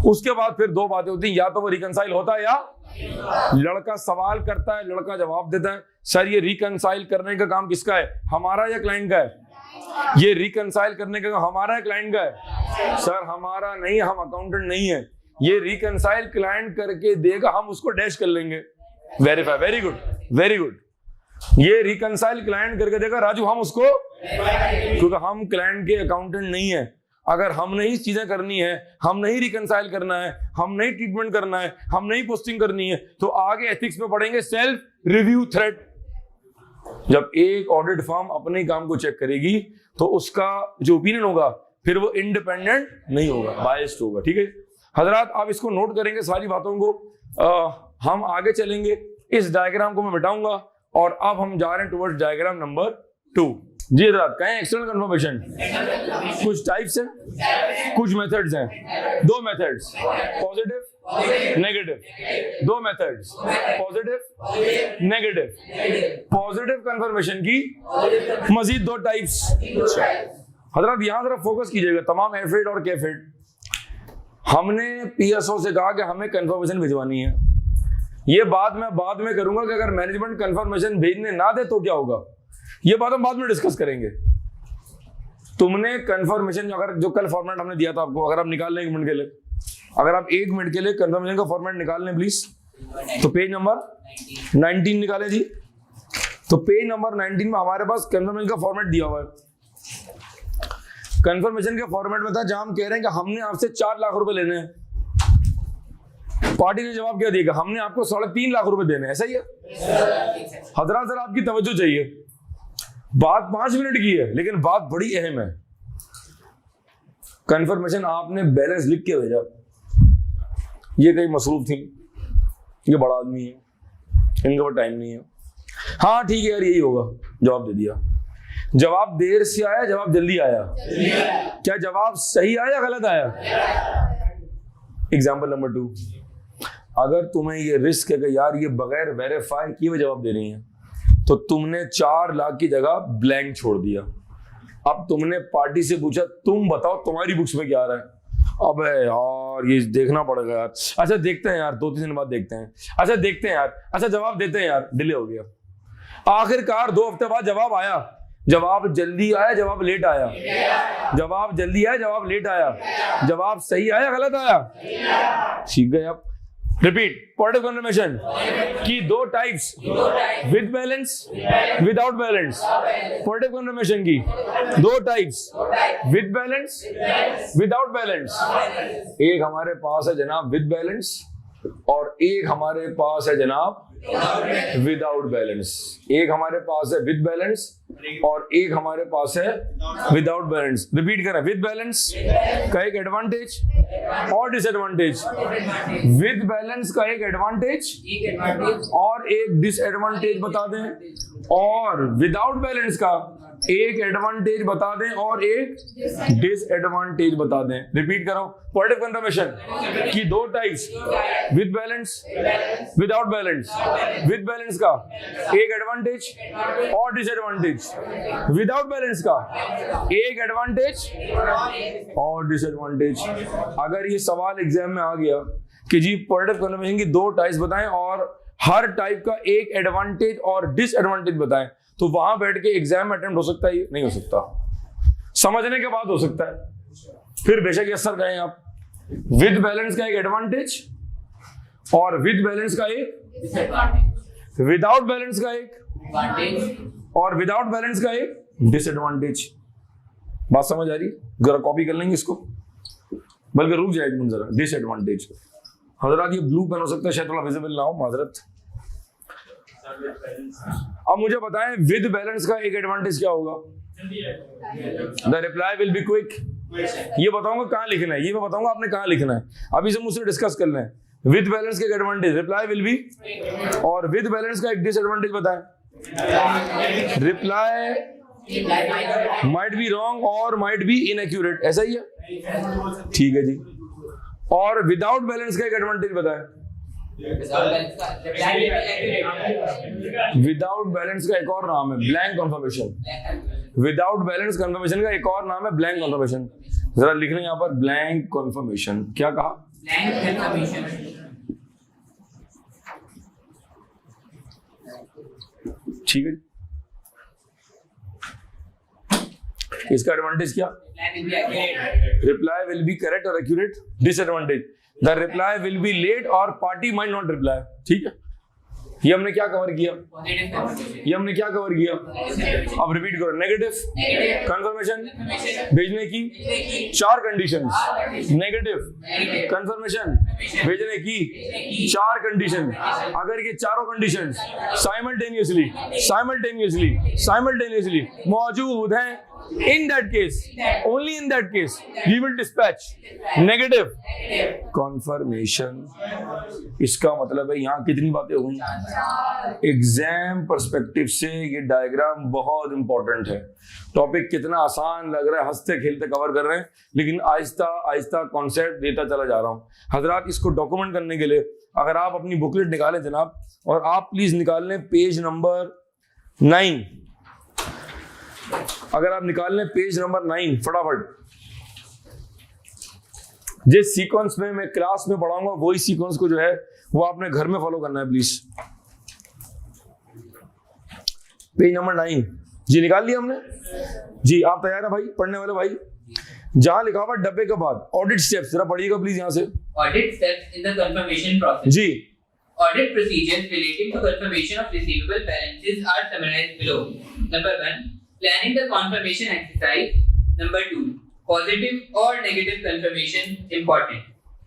Speaker 1: उसके बाद फिर 2 बातें होती हैं, या तो वो रिकंसाइल होता है या लड़का सवाल करता है, लड़का जवाब देता है। सर ये रिकंसाइल करने का काम किसका है? हमारा या क्लाइंट का है? ये रिकंसाइल करने का काम हमारा है क्लाइंट का है? सर हमारा नहीं, हम अकाउंटेंट नहीं है। ये रिकंसाइल क्लाइंट करके देगा, हम उसको डैश कर लेंगे, वेरीफाई। Very good. ये रिकंसाइल क्लाइंट करके देगा राजू, हम उसको, क्योंकि हम क्लाइंट के अकाउंटेंट नहीं है। अगर हमने ही चीजें करनी है, हमने ही रिकंसाइल करना है, हमने ही ट्रीटमेंट करना है, हमने ही पोस्टिंग करनी है, तो आगे एथिक्स में पढ़ेंगे सेल्फ रिव्यू थ्रेट। जब एक ऑडिट फर्म अपने काम को चेक करेगी तो उसका जो ओपिनियन होगा फिर वो इंडिपेंडेंट नहीं होगा, बायस्ड होगा। ठीक है हजरात, आप इसको नोट करेंगे सारी बातों को। हम आगे चलेंगे, इस डायग्राम को मैं मिटाऊंगा और अब हम जा रहे हैं टुवर्ड्स डायग्राम नंबर 2। जी हजरात, कहें एक्सटर्नल कंफर्मेशन कुछ टाइप्स हैं, कुछ मेथड्स हैं। 2 methods, positive negative. 2 methods, positive negative. Positive confirmation की मजीद 2 टाइप्स। हजरात यहां जरा फोकस कीजिएगा, तमाम एफिड और कैफिड। हमने पीएसओ से कहा कि हमें कंफर्मेशन भिजवानी है। ये बात मैं बाद में करूंगा कि अगर मैनेजमेंट कंफर्मेशन भेजने ना दे तो क्या होगा, ये बात हम बाद में डिस्कस करेंगे। तुमने कंफर्मेशन अगर जो कल फॉर्मेट हमने दिया था आपको, अगर आप निकाल लें 1 मिनट के लिए, अगर आप 1 मिनट के लिए कंफर्मेशन का फॉर्मेट निकाल लें प्लीज, तो पेज नंबर 19 निकालें जी। तो पेज नंबर 19 में हमारे पास कंफर्मेशन का फॉर्मेट दिया हुआ है। कंफर्मेशन के फॉर्मेट में था जहां हम कह रहे हैं कि हमने आपसे 4 लाख रुपए लेने हैं। पार्टी ने जवाब क्या दिया, हमने आपको 3.5 लाख रुपए देने, ऐसा ही है। हजरात सर आपकी तवज्जो चाहिए, बात 5 मिनट की है लेकिन बात बड़ी अहम है। कंफर्मेशन आपने बैलेंस लिख के भेजा, ये कहीं मसरूफ थी, ये बड़ा आदमी है, इनका टाइम नहीं है, हाँ ठीक है यार यही होगा, जवाब दे दिया। जवाब देर से आया, जवाब जल्दी आया, क्या जवाब सही आया गलत आया? एग्जाम्पल नंबर 2, अगर तुम्हें ये रिस्क है कि यार ये बगैर वेरीफाई किए हुए जवाब दे रही है, तो तुमने 4 लाख की जगह ब्लैंक छोड़ दिया। अब तुमने पार्टी से पूछा तुम बताओ तुम्हारी बुक्स में क्या आ रहा है। अबे यार ये देखना पड़ेगा यार, अच्छा देखते हैं यार, 2-3 दिन बाद देखते हैं, अच्छा देखते हैं यार, अच्छा जवाब देते हैं यार, डिले हो गया। आखिरकार 2 हफ्ते बाद जवाब आया, जवाब जल्दी आया, जवाब लेट आया, जवाब जल्दी आया, जवाब लेट आया, जवाब सही आया गलत आया? सीख गए आप। रिपीट, पॉजिटिव कंफर्मेशन की 2 types, with balance, without balance. Positive confirmation की 2 types, with balance, without balance. एक हमारे पास है जनाब विद बैलेंस और एक हमारे पास है जनाब विदाउट बैलेंस। एक हमारे पास है विद बैलेंस और एक हमारे पास है विदाउट बैलेंस। रिपीट करें, विद बैलेंस का एक एडवांटेज और डिसएडवांटेज, विद बैलेंस का एक एडवांटेज और एक डिसएडवांटेज बता दें, और विदाउट बैलेंस का एक एडवांटेज बता दें और एक डिसएडवांटेज बता दें। रिपीट करो, पॉजिटिव कंफर्मेशन की 2 types, with balance, without balance. With balance का एक एडवांटेज और डिसएडवांटेज, विदाउट बैलेंस का एक एडवांटेज और डिसएडवांटेज। अगर ये सवाल एग्जाम में आ गया कि जी पॉजिटिव कंफर्मेशन की 2 टाइप्स बताएं और हर टाइप का एक एडवांटेज और डिसएडवांटेज बताएं, तो वहां बैठ के एग्जाम में अटेम्प्ट हो सकता है? ये नहीं हो सकता, समझने के बाद हो सकता है। फिर बेशक यस सर कहें आप, विद बैलेंस का एक एडवांटेज और विद बैलेंस का एक, विदाउट बैलेंस का एक और विदाउट बैलेंस का एक डिसएडवांटेज। बात समझ आ रही? जरा कॉपी कर लेंगे इसको, बल्कि रुक जाए एक मिनट जरा। डिसएडवांटेज हजरात, ये ब्लू पेन हो सकता है शायद थोड़ा विजिबल ना हो, माजरत। अब मुझे बताएं विद बैलेंस का एक एडवांटेज क्या होगा? The reply will be quick. ये बताऊंगा कहां लिखना है, ये मैं बताऊंगा आपने कहां लिखना है, अभी से मुझसे डिस्कस कर लें। विद बैलेंस का एक एडवांटेज, रिप्लाई विल बी, और विद बैलेंस का एक डिसएडवांटेज बताएं। रिप्लाई माइट बी रॉन्ग और माइट बी इनएक्यूरेट, ऐसा ही है? ठीक है जी। और विदाउट बैलेंस का एक एडवांटेज बताएं। विदाउट बैलेंस का एक और नाम है blank confirmation. Without balance confirmation का एक और नाम है ब्लैंक कंफर्मेशन। जरा लिख लें यहाँ पर, ब्लैंक कंफर्मेशन। क्या कहा?
Speaker 2: Blank confirmation.
Speaker 1: ठीक है, इसका एडवांटेज क्या? रिप्लाई विल बी करेक्ट और accurate. Disadvantage, the reply will be late और पार्टी माइट नॉट रिप्लाई। ठीक है, ये हमने क्या कवर किया? ये हमने क्या कवर किया? अब रिपीट करो। नेगेटिव कंफर्मेशन भेजने की 4 कंडीशंस। नेगेटिव कंफर्मेशन भेजने की 4 कंडीशन। अगर ये चारों कंडीशंस साइमल्टेनियसली मौजूद हैं In that case, only in that case, we will dispatch negative confirmation. इसका मतलब है यहाँ कितनी बातें हो गई? एग्जाम पर्सपेक्टिव से ये डायग्राम बहुत इंपॉर्टेंट है. टॉपिक कितना आसान लग रहा है, हंसते खेलते कवर कर रहे हैं, लेकिन आहिस्ता आहिस्ता कॉन्सेप्ट देता चला जा रहा हूँ. हजरात, इसको डॉक्यूमेंट करने के लिए अगर आप अपनी बुकलेट निकालें जनाब, और आप प्लीज निकाल लें पेज नंबर 9. अगर आप निकाल लें पेज नंबर 9 फटाफट. जिस सीक्वेंस में मैं क्लास में पढ़ाऊंगा वही सीक्वेंस को जो है वो आपने घर में फॉलो करना है प्लीज. पेज नंबर 9 जी निकाल लिया हमने जी. आप तैयार है भाई, पढ़ने वाले भाई? जहां लिखा हुआ डब्बे के बाद ऑडिट स्टेप्स, जरा पढ़िएगा प्लीज यहां से.
Speaker 2: Audit steps in the confirmation process.
Speaker 1: Ji.
Speaker 2: Audit procedures relating to confirmation of receivable balances are summarized below. Number 1, planning the confirmation exercise. Number 2, positive or negative confirmation important.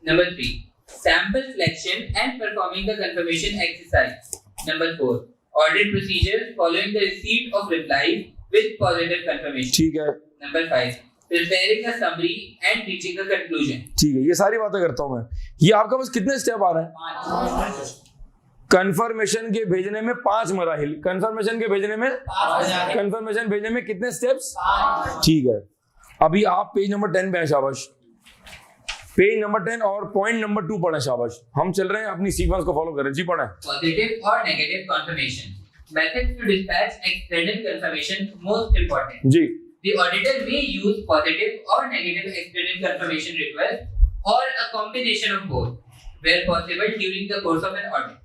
Speaker 2: Number 3, sample selection and performing the confirmation exercise. Number 4, audit procedures following the receipt of replies with positive confirmation.
Speaker 1: ठीक है.
Speaker 2: Number 5, preparing a summary and reaching a conclusion.
Speaker 1: ठीक है, ये सारी बातें करता हूं मैं. ये आपका बस कितने स्टेप आ रहे हैं? कंफर्मेशन के भेजने में 5 मराहिल. कंफर्मेशन के भेजने में कंफर्मेशन भेजने में कितने स्टेप्स? ठीक है. अभी आप पेज नंबर 10 पे हैं. शाबाश. पेज नंबर 10 और पॉइंट नंबर 2 पढ़ें. शाबाश. हम चल रहे हैं अपनी सीक्वेंस को फॉलो करें जी. पढ़ें.
Speaker 2: Positive or negative confirmation. Methods to dispatch external confirmation most important.
Speaker 1: जी.
Speaker 2: The auditor may use positive or negative external confirmation request or a combination of both where possible during the course of an audit.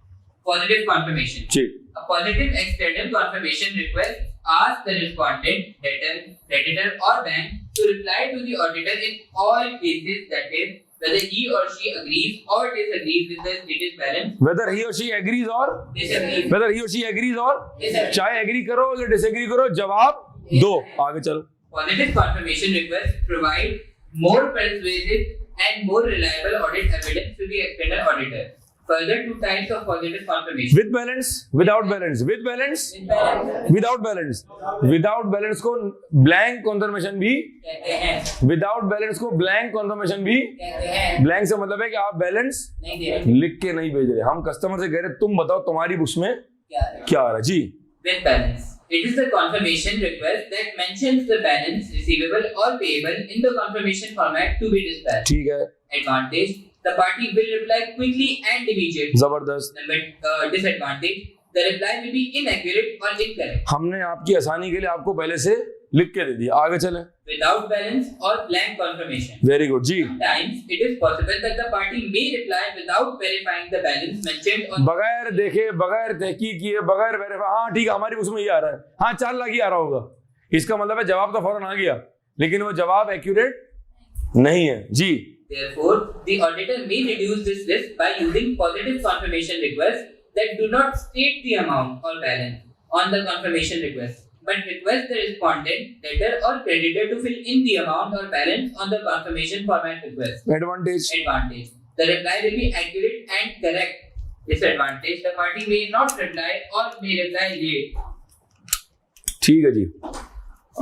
Speaker 2: Positive confirmation.
Speaker 1: जी.
Speaker 2: A positive external confirmation request asks the respondent, debtor, creditor or bank to reply to the auditor in all cases, that is, whether he or she agrees or disagrees with the stated balance.
Speaker 1: Whether he or she agrees or
Speaker 2: Disagrees.
Speaker 1: whether he or she agrees or
Speaker 2: Disagrees.
Speaker 1: चाहे agree करो या disagree करो, जवाब दो. आगे चलो.
Speaker 2: Positive confirmation requests provide more persuasive and more reliable audit evidence to the external auditor. Further, 2 types of positive confirmation.
Speaker 1: With balance, without balance, with balance, without balance. Without balance को blank confirmation भी,
Speaker 2: कहते हैं
Speaker 1: without balance को blank confirmation भी.
Speaker 2: कहते हैं
Speaker 1: Blank से मतलब है कि आप बैलेंस
Speaker 2: नहीं दे रहे
Speaker 1: लिख के नहीं भेज रहे. हम कस्टमर से कह रहे तुम बताओ तुम्हारी बुक्स में
Speaker 2: क्या है
Speaker 1: क्या आ रहा है जी.
Speaker 2: with balance. It is the confirmation request that mentions the balance receivable or payable in the confirmation format to be dispatched.
Speaker 1: ठीक है.
Speaker 2: Advantage: the party will reply quickly and immediately.
Speaker 1: जबरदस्त.
Speaker 2: Disadvantage: the reply will be inaccurate or incorrect.
Speaker 1: हमने आपकी आसानी के लिए आपको पहले से लिख के दे दिया. आगे चलें.
Speaker 2: Without balance or blank confirmation.
Speaker 1: Very good जी.
Speaker 2: Sometimes it is possible that the party may reply without verifying the balance mentioned on.
Speaker 1: बगैर देखे, बगैर तहकीक किए, बगैर वेरीफाई, हाँ ठीक है हमारी बुक्स में ये आ रहा है, हाँ 4 लाख ही आ रहा होगा. इसका मतलब है जवाब तो फौरन आ गया, लेकिन वो जवाब एक्यूरेट नहीं है जी.
Speaker 2: Therefore, the auditor may reduce this risk by using positive confirmation requests that do not state the amount or balance on the confirmation request, but request the respondent, debtor or creditor to fill in the amount or balance on the confirmation format request.
Speaker 1: Advantage.
Speaker 2: Advantage: the reply will be accurate and correct. Disadvantage: the party may not reply or may reply late.
Speaker 1: ठीक है जी.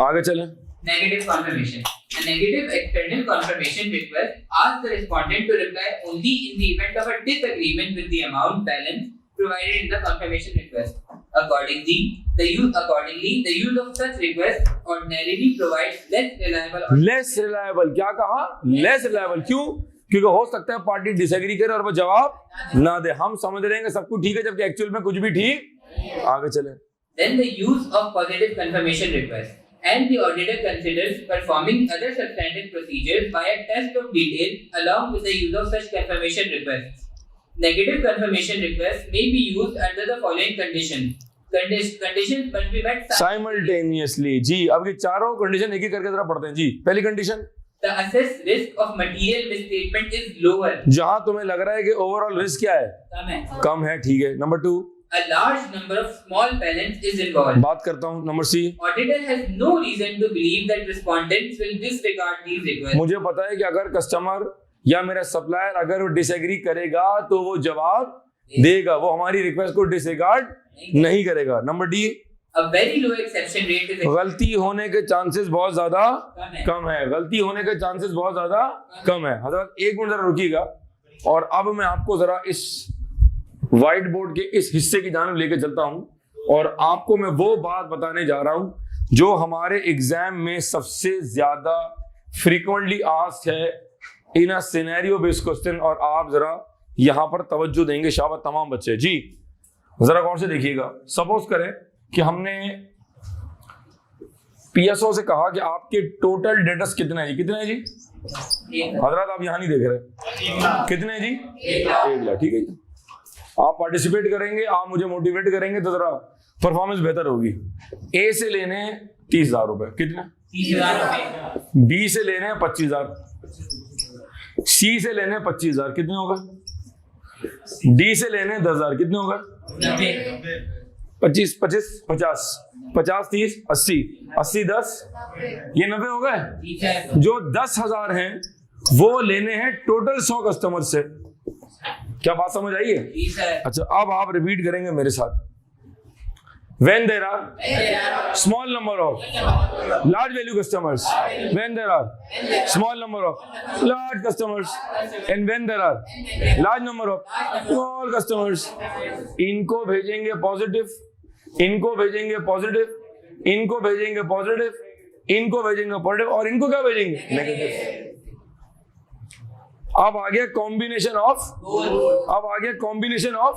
Speaker 1: आगे चलें.
Speaker 2: Negative confirmation. A negative external confirmation request asks the respondent to reply only in the event of a disagreement with the amount balance provided in the confirmation request. Accordingly, the use of such requests ordinarily provides less reliable.
Speaker 1: Less reliable. क्या कहा? Less reliable. क्यों? क्योंकि हो सकता है party disagree करे और वो जवाब ना दे. हम समझ रहे हैं कि सब कुछ ठीक है, जबकि एक्चुअल में कुछ भी ठीक. आगे चलें.
Speaker 2: Then the use of positive confirmation request, and the auditor considers performing other substantive procedures by a test of detail along with the use of such confirmation requests. Negative confirmation requests may be used under the following conditions. Conditions must be met
Speaker 1: simultaneously जी. अब ये चारों condition एक एक करके जरा पढ़ते हैं जी. पहली condition,
Speaker 2: the assessed risk of material misstatement is lower.
Speaker 1: जहां तुम्हें लग रहा है कि ओवरऑल रिस्क क्या है?
Speaker 2: कम है.
Speaker 1: कम है. ठीक है. Number 2,
Speaker 2: A large number of small balance is involved.
Speaker 1: बात करता हूं. Number C,
Speaker 2: Auditor has no reason to believe that respondents will disregard these requests.
Speaker 1: मुझे पता है कि अगर कस्टमर या मेरा सप्लायर अगर वो डिसएग्री करेगा तो वो जवाब देगा, वो हमारी रिक्वेस्ट को डिसरिगार्ड नहीं करेगा. Number D,
Speaker 2: A very low exception rate is
Speaker 1: गलती होने के चांसेस बहुत ज्यादा
Speaker 2: है।
Speaker 1: कम है, गलती होने के चांसेस बहुत ज्यादा कम है। हजरत एक मिनट जरा रुकिएगा, और अब मैं आपको जरा इस व्हाइट बोर्ड के इस हिस्से की जानिब लेके चलता हूं, और आपको मैं वो बात बताने जा रहा हूं जो हमारे एग्जाम में सबसे ज्यादा फ्रीक्वेंटली आस्क्ड है इन अ सिनेरियो बेस्ड क्वेश्चन, और आप जरा यहां पर तवज्जो देंगे शाबाश तमाम बच्चे जी। जरा गौर से देखिएगा। सपोज करें कि हमने पीएसओ से कहा कि आपके टोटल डेटस कितने हैं जी, कितने हैं जी हजरत, आप यहां नहीं देख रहे, कितने हैं जी 1 लाख, ठीक है जी। आप पार्टिसिपेट करेंगे, आप मुझे मोटिवेट करेंगे तो जरा परफॉर्मेंस बेहतर होगी। ए से लेने 30,000 रुपए, कितने
Speaker 2: 30,000।
Speaker 1: बी से लेने 25,000, सी से लेने 25,000, कितने होगा, डी से लेने 10,000, कितने होगा 25 25 50 50 30 80 80 10, ये 90 हो गए। जो 10,000 हैं वो लेने हैं टोटल 100 कस्टमर से। क्या बात समझ आई है? अच्छा, अब आप रिपीट करेंगे मेरे साथ। When there are small number of large value customers, when there are small number of large customers, and when there are large number of small customers, इनको भेजेंगे पॉजिटिव, इनको भेजेंगे पॉजिटिव, इनको भेजेंगे पॉजिटिव, इनको भेजेंगे पॉजिटिव, और इनको क्या भेजेंगे नेगेटिव। अब आ गया कॉम्बिनेशन ऑफ, अब आ गया कॉम्बिनेशन ऑफ।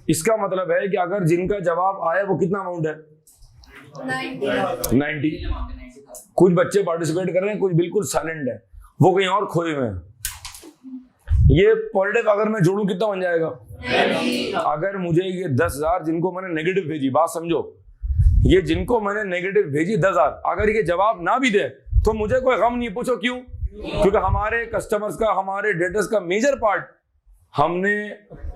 Speaker 1: इसका मतलब है कि अगर जिनका जवाब आया वो कितना अमाउंट है 90। कुछ बच्चे पार्टिसिपेट कर रहे हैं, कुछ बिल्कुल साइलेंट है, वो कहीं और खोए हुए हैं। ये पॉजिटिव अगर मैं जोड़ूं कितना बन जाएगा, अगर मुझे ये 10,000 जिनको मैंने नेगेटिव भेजी, बात समझो, ये जिनको मैंने नेगेटिव भेजी 10,000, अगर ये जवाब ना भी दे तो मुझे कोई गम नहीं। पूछो क्यों? क्योंकि हमारे कस्टमर्स का, हमारे डेटर्स का मेजर पार्ट हमने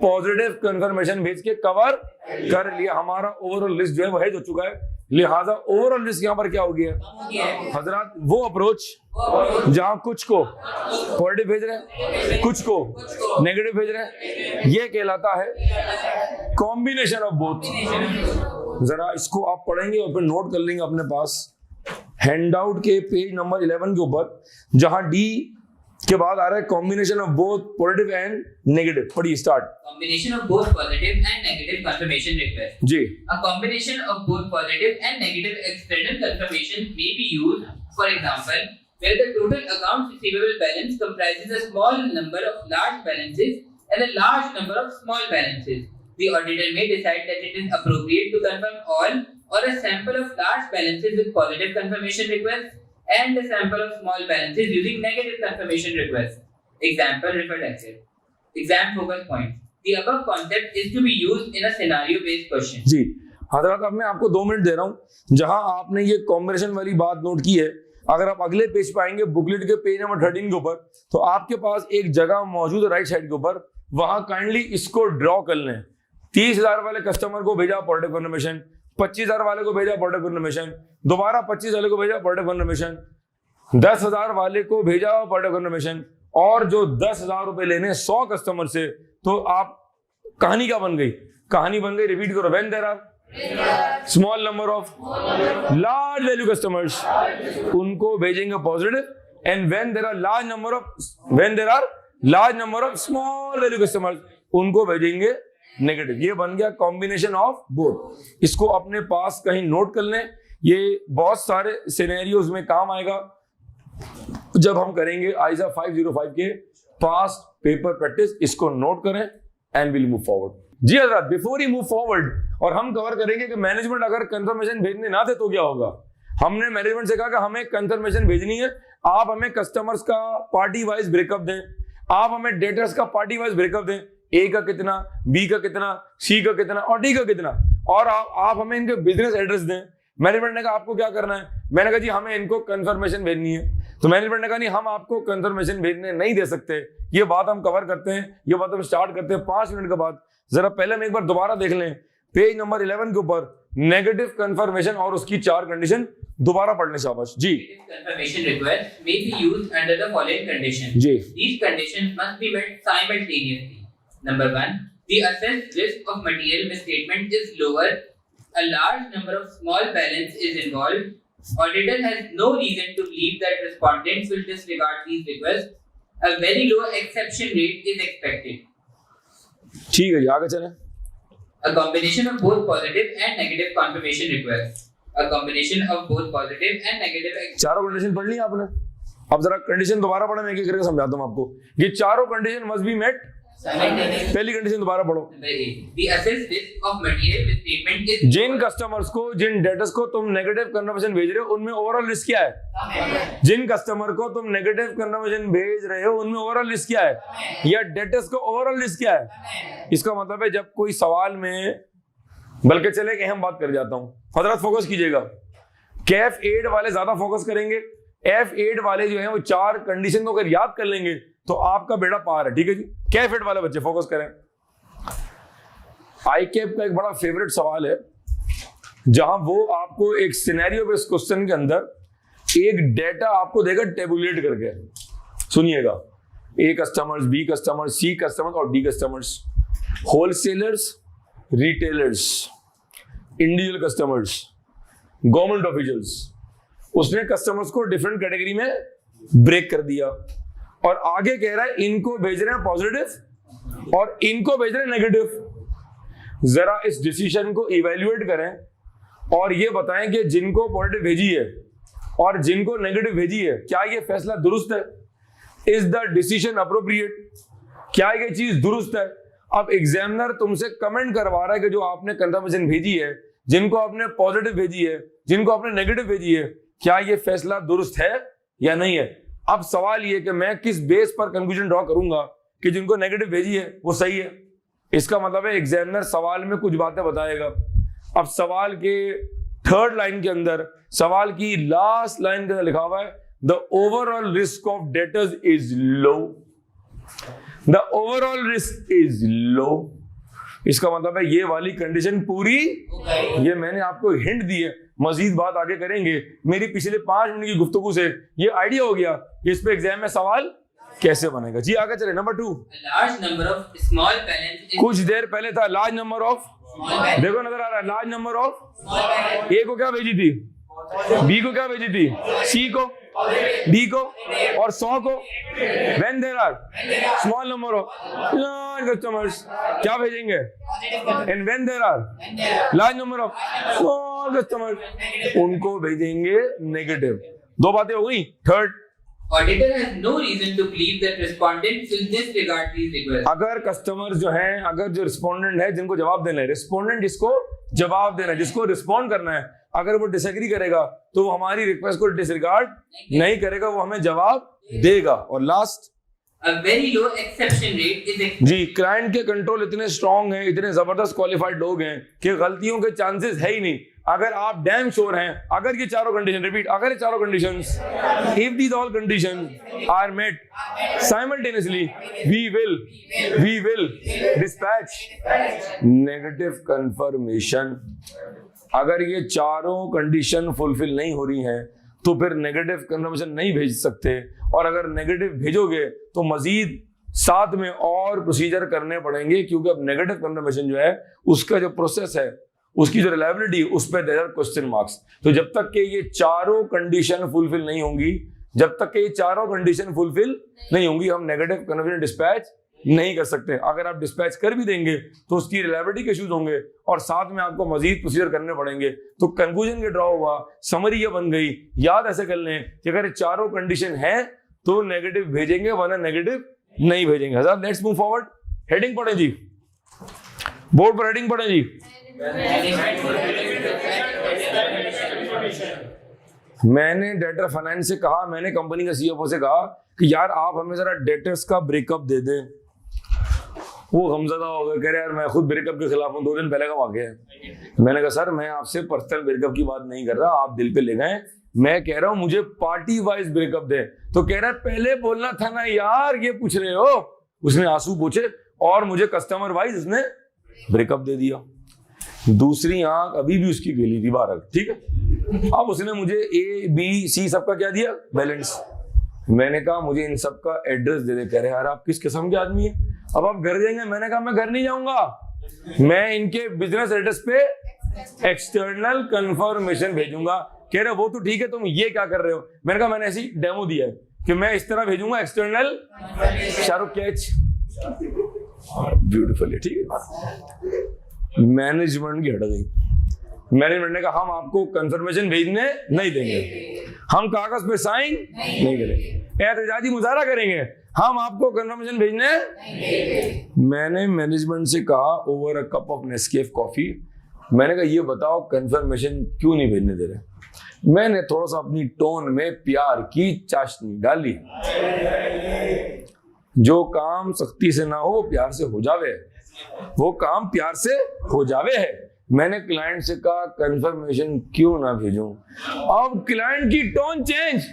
Speaker 1: पॉजिटिव कंफर्मेशन भेज के कवर कर लिया। हमारा ओवरऑल लिस्ट जो है वो है जो चुका है, लिहाजा ओवरऑल लिस्ट यहाँ पर क्या हो गया हजरात, वो अप्रोच जहां कुछ को पॉजिटिव भेज रहे हैं, कुछ को नेगेटिव भेज रहे हैं, ये कहलाता है कॉम्बिनेशन ऑफ बोथ। जरा इसको आप पढ़ेंगे और फिर नोट कर लेंगे अपने पास हैंडआउट के पेज नंबर 11 के ऊपर, जहां डी के बाद आ रहा है combination of both positive and negative. पढ़िए start.
Speaker 2: Combination of both positive and negative confirmation request.
Speaker 1: जी।
Speaker 2: A combination of both positive and negative external confirmation may be used, for example, where the total accounts receivable balance comprises a small number of large balances and a large number of small balances. The auditor may decide that it is appropriate to confirm all or a sample of large balances with positive confirmation requests and a sample of small balances using negative confirmation requests. Example referred active. Exam focus points. The above concept is to be used in a scenario based question.
Speaker 1: जी हजरत, अब मैं आपको 2 minute दे रहा हूं। जहां आपने ये combination वाली बात नोट की है, अगर आप अगले पेज पे आएंगे बुकलेट के पेज नंबर 13 के ऊपर, तो आपके पास एक जगह मौजूद है राइट साइड के ऊपर, वहां काइंडली इसको ड्रॉ कर लें। 30,000 वाले कस्टमर को भेजा पॉजिटिव कंफर्मेशन, 25,000 वाले को भेजा पॉजिटिव कंफर्मेशन, दोबारा 25 वाले को भेजा पॉजिटिव कंफर्मेशन, 10,000 वाले को भेजा पॉजिटिव कंफर्मेशन, और जो 10,000 रुपए लेने 100 कस्टमर से, तो आप कहानी क्या बन गई? कहानी बन गई, रिपीट करो, when there are small number of large value customers, उनको भेजेंगे positive, and when there are large number of small value customers, उनको भेजेंगे नेगेटिव। ये बन गया कॉम्बिनेशन ऑफ बोथ। इसको अपने पास कहीं नोट कर लें, ये बहुत सारे सिनेरियोज में काम आएगा जब हम करेंगे आइजा 505 के पास्ट पेपर प्रैक्टिस। इसको नोट करें and will move forward. Ji Hazrat, before he move forward, और हम कवर करेंगे कि मैनेजमेंट अगर कंफर्मेशन भेजने ना दे तो क्या होगा। हमने मैनेजमेंट से कहा कि हमें कंफर्मेशन भेजनी है, आप हमें कस्टमर्स का पार्टी वाइज ब्रेकअप दें, आप हमें डेटर्स का पार्टी वाइज ब्रेकअप दें, ए का कितना, बी का कितना, सी का कितना और डी का कितना, और आप हमें इनके बिजनेस एड्रेस दें। मैनेजमेंट ने कहा आपको क्या करना है, मैंने कहा जी हमें इनको कंफर्मेशन भेजनी है, तो मैनेजमेंट ने कहा नहीं हम आपको कंफर्मेशन भेजने नहीं दे सकते। ये बात हम कवर करते हैं, ये बात हम स्टार्ट करते हैं 5 मिनट के बाद। जरा पहले हम एक बार दोबारा देख लें पेज नंबर 11 के ऊपर नेगेटिव कंफर्मेशन और उसकी 4 कंडीशन, दोबारा पढ़ लें शाबाश जी।
Speaker 2: Confirmation request may be used under the following conditions.
Speaker 1: Ji.
Speaker 2: These conditions must be met simultaneously. Number 1, the assessed risk of material misstatement is lower a large number of small balance is involved, auditor has no reason to believe that respondents will disregard these requests. A very low exception rate is expected.
Speaker 1: ठीक है जी, आगे चलें।
Speaker 2: A combination of both positive and negative confirmation requests. A combination of both positive and negative.
Speaker 1: चारों condition पढ़ ली आपने? अब जरा condition दोबारा पढ़े, मैं एक एक करके समझाता हूँ आपको। ये चारों कंडीशन मस्ट बी मेट। पहली कंडीशन दोबारा पढ़ो।
Speaker 2: The assessed risk of material misstatement is.
Speaker 1: जिन कस्टमर्स को, जिन डेटर्स को तुम नेगेटिव कन्फर्मेशन भेज रहे हो उनमें ओवरऑल रिस्क क्या है? जिन कस्टमर को तुम नेगेटिव कन्फर्मेशन भेज रहे हो उनमें ओवरऑल रिस्क क्या है, या डेटर्स को ओवरऑल रिस्क क्या है? इसका मतलब है जब कोई सवाल में, बल्कि चले कि हम बात कर जाता हूं, हजरत फोकस कीजिएगा। कैफ 8 वाले ज्यादा फोकस करेंगे। F8 वाले जो है वो 4 कंडीशन को अगर याद कर लेंगे तो आपका बेड़ा पार है। ठीक है जी, कैफ 8 वाले बच्चे फोकस करें। आई कैप का एक बड़ा फेवरेट सवाल है, जहां वो आपको एक सिनेरियो बेस्ड क्वेश्चन के अंदर एक डेटा आपको देगा टेबुलेट करके। सुनिएगा, ए कस्टमर्स, बी कस्टमर्स, सी कस्टमर्स और D customers, wholesalers, retailers, individual customers, government officials. उसने कस्टमर्स को डिफरेंट कैटेगरी में ब्रेक कर दिया और आगे कह रहा है इनको भेज रहे हैं पॉजिटिव और इनको भेज रहे हैं नेगेटिव। जरा इस डिसीजन को इवैल्यूएट करें और ये बताएं कि जिनको पॉजिटिव भेजी है और जिनको नेगेटिव भेजी है, क्या ये फैसला दुरुस्त है? Is the decision appropriate? क्या ये चीज दुरुस्त है? अब एग्जामिनर तुमसे कमेंट करवा रहा है कि जो आपने कंफर्मेशन भेजी है, जिनको आपने पॉजिटिव भेजी है, जिनको आपने नेगेटिव भेजी है, क्या ये फैसला दुरुस्त है या नहीं है? अब सवाल ये कि मैं किस बेस पर कंक्लूजन ड्रॉ करूंगा कि जिनको नेगेटिव भेजी है वो सही है। इसका मतलब है एग्जामिनर सवाल में कुछ बातें बताएगा। अब सवाल के थर्ड लाइन के अंदर, सवाल की लास्ट लाइन के अंदर लिखा हुआ है the overall risk of debtors is low. The overall risk is low. इसका मतलब है ये वाली कंडीशन पूरी। ये मैंने आपको हिंट दी है, मजीद बात आगे करेंगे। मेरी पिछले 5 मिनट की गुफ्तगू से ये आइडिया हो गया कि इस पे एग्जाम में सवाल कैसे बनेगा। जी आगे चले। नंबर 2, कुछ देर पहले था लार्ज नंबर ऑफ, देखो नजर आ रहा है, लार्ज नंबर ऑफ। ए को क्या भेजी थी, बी को क्या भेजी थी, सी को, डी को और 100 को। When there are small number of large customers, क्या भेजेंगे? And when there are large number of small customers, उनको भेजेंगे नेगेटिव। 2 बातें हो गई। Third,
Speaker 2: Auditor has no reason to believe that respondents will disregard these requests.
Speaker 1: अगर customer जो हैं, अगर जो रिस्पोंडेंट है जिनको जवाब देना है, रिस्पोंडेंट जिसको जवाब देना है, जिसको रिस्पॉन्ड करना है, अगर वो डिसएग्री करेगा तो वो हमारी रिक्वेस्ट को डिसरिगार्ड नहीं करेगा, वो हमें जवाब देगा। और last,
Speaker 2: A very low exception rate is
Speaker 1: जी, क्लाइंट के कंट्रोल इतने स्ट्रांग हैं, इतने जबरदस्त क्वालिफाइड लोग हैं कि गलतियों के चांसेस है ही नहीं। अगर आप डैम श्योर हैं, अगर ये चारों कंडीशन, रिपीट, अगर ये चारों conditions, if these all condition are met simultaneously, we will dispatch negative confirmation. अगर ये चारों कंडीशन फुलफिल नहीं हो रही हैं तो फिर नेगेटिव कंफर्मेशन नहीं भेज सकते, और अगर नेगेटिव भेजोगे तो मजीद साथ में और प्रोसीजर करने पड़ेंगे, क्योंकि अब नेगेटिव कंफर्मेशन जो है उसका जो प्रोसेस है, उसकी जो रिलायबिलिटी, उस पर देयर आर क्वेश्चन मार्क्स। तो जब तक कि ये चारों कंडीशन फुलफिल नहीं होंगी, जब तक कि ये चारों कंडीशन फुलफिल नहीं होंगी, हम नेगेटिव कंफर्मेशन डिस्पैच नहीं कर सकते। अगर आप डिस्पैच कर भी देंगे तो उसकी रिलायबिलिटी के इश्यूज होंगे और साथ में आपको मजीद प्रोसीजर करने पड़ेंगे। तो कंक्लूजन के ड्रॉ हुआ, समरी ये बन गई, याद ऐसे कर लें कि अगर चारों कंडीशन है तो नेगेटिव भेजेंगे, वरना नेगेटिव नहीं भेजेंगे। हजार, लेट्स मूव फॉरवर्ड। हेडिंग पढ़ें जी, बोर्ड पर हेडिंग पढ़ें जी। मैंने डेटर फाइनेंस से कहा, मैंने कंपनी का सीईओ से कहा कि यार आप हमें जरा डेटर्स का ब्रेकअप दे दें। वो गमज़दा हो गया, कह रहे यार मैं खुद ब्रेकअप के खिलाफ हूँ, 2 दिन पहले का वाक़या है। मैंने कहा सर मैं आपसे पर्सनल ब्रेकअप की बात नहीं कर रहा, आप दिल पे ले गए, मैं कह रहा हूँ मुझे पार्टी वाइज ब्रेकअप दे। तो कह रहा है पहले बोलना था ना यार, ये पूछ रहे हो। उसने आंसू पूछे और मुझे कस्टमर वाइज उसने ब्रेकअप दे दिया। दूसरी आंख अभी भी उसकी गली थी बाहर, ठीक है। अब उसने मुझे A, B, C सबका क्या दिया, बैलेंस। मैंने कहा मुझे इन सबका एड्रेस दे दे। कह रहे यार आप किस किस्म के आदमी है, अब आप घर जाएंगे। मैंने कहा मैं घर नहीं जाऊंगा, मैं इनके बिजनेस एड्रेस पे एक्सटर्नल कंफर्मेशन भेजूंगा। कह रहे वो तो ठीक है, तुम ये क्या कर रहे हो? मैंने कहा मैंने ऐसी डेमो दिया है कि मैं इस तरह भेजूंगा एक्सटर्नल। शाहरुख कैच ब्यूटीफुल है, ठीक है। मैनेजमेंट की हट गई। मैनेजमेंट ने कहा हम आपको कंफर्मेशन भेजने नहीं देंगे, हम कागज पे साइन नहीं करेंगे, एहतजाजी मुजाहरा करेंगे, हम आपको कंफर्मेशन भेजने। मैंने मैनेजमेंट से कहा over a cup of Nescafe coffee, मैंने कहा ये बताओ कंफर्मेशन क्यों नहीं भेजने दे रहे? मैंने थोड़ा सा अपनी टोन में प्यार की चाशनी डाली। जो काम सख्ती से ना हो वो प्यार से हो जावे, वो काम प्यार से हो जावे है। मैंने क्लाइंट से कहा कंफर्मेशन क्यों ना भेजूं? अब क्लाइंट की टोन चेंज,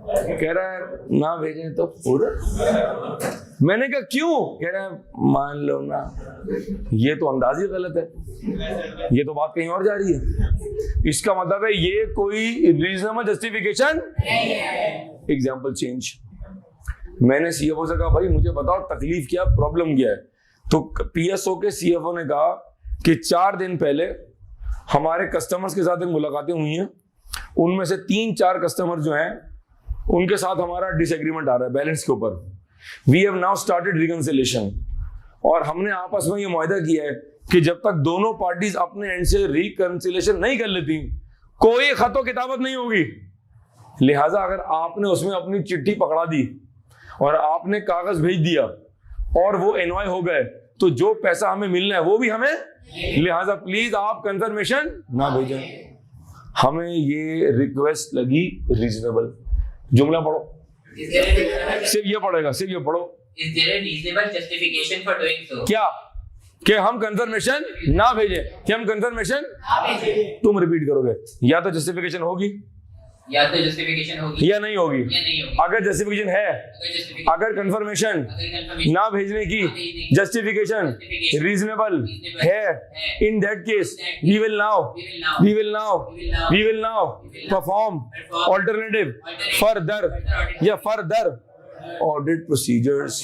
Speaker 1: कह रहा है ना भेजें तो पूरा। मैंने कहा क्यों? कह रहा है मान लो ना, ये तो अंदाज ही गलत है, ये तो बात कहीं और जा रही है। इसका मतलब है ये कोई रीजनेबल जस्टिफिकेशन नहीं है। Example change. मैंने सीएफओ से कहा भाई मुझे बताओ तकलीफ क्या, प्रॉब्लम क्या है? तो पीएसओ के सीएफओ ने कहा कि 4 दिन पहले हमारे कस्टमर्स के साथ एक मुलाकातें हुई हैं, उनमें से 3-4 कस्टमर जो हैं उनके साथ हमारा डिसएग्रीमेंट आ रहा है बैलेंस के ऊपर। We have now started reconciliation, और हमने आपस में ये मुआहदा किया है कि जब तक दोनों पार्टीज अपने एंड से रिकंसिलिएशन नहीं कर लेती कोई खतो किताबत नहीं होगी। लिहाजा अगर आपने उसमें अपनी चिट्ठी पकड़ा दी और आपने कागज भेज दिया और वो एनवाय हो गए, तो जो पैसा हमें मिलना है वो भी हमें। लिहाजा प्लीज आप कंफर्मेशन ना भेजें। हमें ये रिक्वेस्ट लगी रीजनेबल। जुमला पढ़ो, सिर्फ ये पढ़ेगा, सिर्फ ये पढ़ो।
Speaker 2: Is there a reasonable justification for doing so?
Speaker 1: क्या कि हम कंफर्मेशन ना भेजें, कि हम कंफर्मेशन तुम रिपीट करोगे, या तो जस्टिफिकेशन होगी
Speaker 2: या तो जस्टिफिकेशन होगी
Speaker 1: या नहीं होगी।
Speaker 2: या नहीं होगी।
Speaker 1: अगर जस्टिफिकेशन है, अगर कंफर्मेशन ना भेजने की जस्टिफिकेशन रीजनेबल है, in that case we will now perform alternative further audit procedures.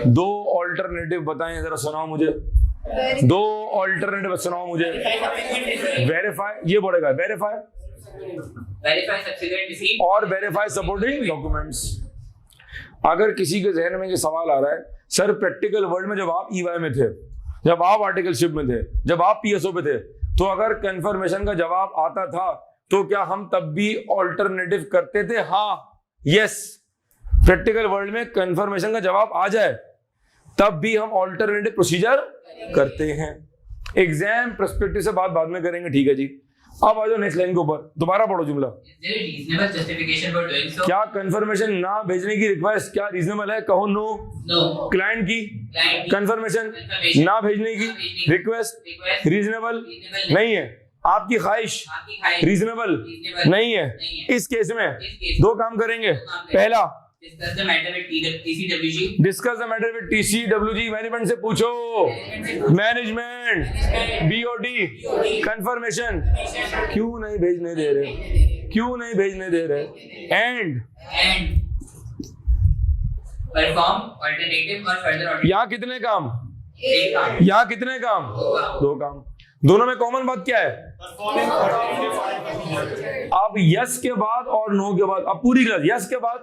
Speaker 1: 2 alternative बताएं जरा, सुनाओ मुझे 2 ऑल्टरनेटिव सुनाओ मुझे। वेरीफाई, ये पड़ेगा वेरीफाई
Speaker 2: subsequent receipt
Speaker 1: और वेरीफाई सपोर्टिंग डॉक्यूमेंट्स। अगर किसी के जहन में ये सवाल आ रहा है सर प्रैक्टिकल वर्ल्ड में जब आप ईवाई में थे, जब आप आर्टिकलशिप में थे, जब आप पीएसओ पे थे, तो अगर कंफर्मेशन का जवाब आता था तो क्या हम तब भी ऑल्टरनेटिव करते थे? हाँ, यस। प्रैक्टिकल वर्ल्ड में कंफर्मेशन का जवाब आ जाए तब भी हम ऑल्टरनेटिव प्रोसीजर करते हैं। एग्जाम पर्सपेक्टिव से बात बाद में करेंगे, ठीक है जी। अब आ जाओ नेक्स्ट लाइन के ऊपर, दोबारा पढ़ो जुमला। क्या कंफर्मेशन ना भेजने की रिक्वेस्ट क्या रीजनेबल है? कहो नो। क्लाइंट की कंफर्मेशन ना भेजने की रिक्वेस्ट रीजनेबल नहीं है। आपकी ख्वाहिश रीजनेबल नहीं है। इस केस में 2 काम करेंगे। पहला,
Speaker 2: discuss the matter with TCWG। Management से पूछो, मैनेजमेंट BOD कंफर्मेशन क्यों नहीं भेजने दे रहे, क्यों नहीं भेजने दे रहे। एंड परफॉर्म अल्टरनेटिव और फर्दर ऑडिट।
Speaker 1: यहाँ कितने काम?
Speaker 2: 1 काम।
Speaker 1: यहाँ कितने काम? 2 काम। दोनों में कॉमन बात क्या है? अब यस के बाद और नो के बाद, अब पूरी क्लास यस के बाद,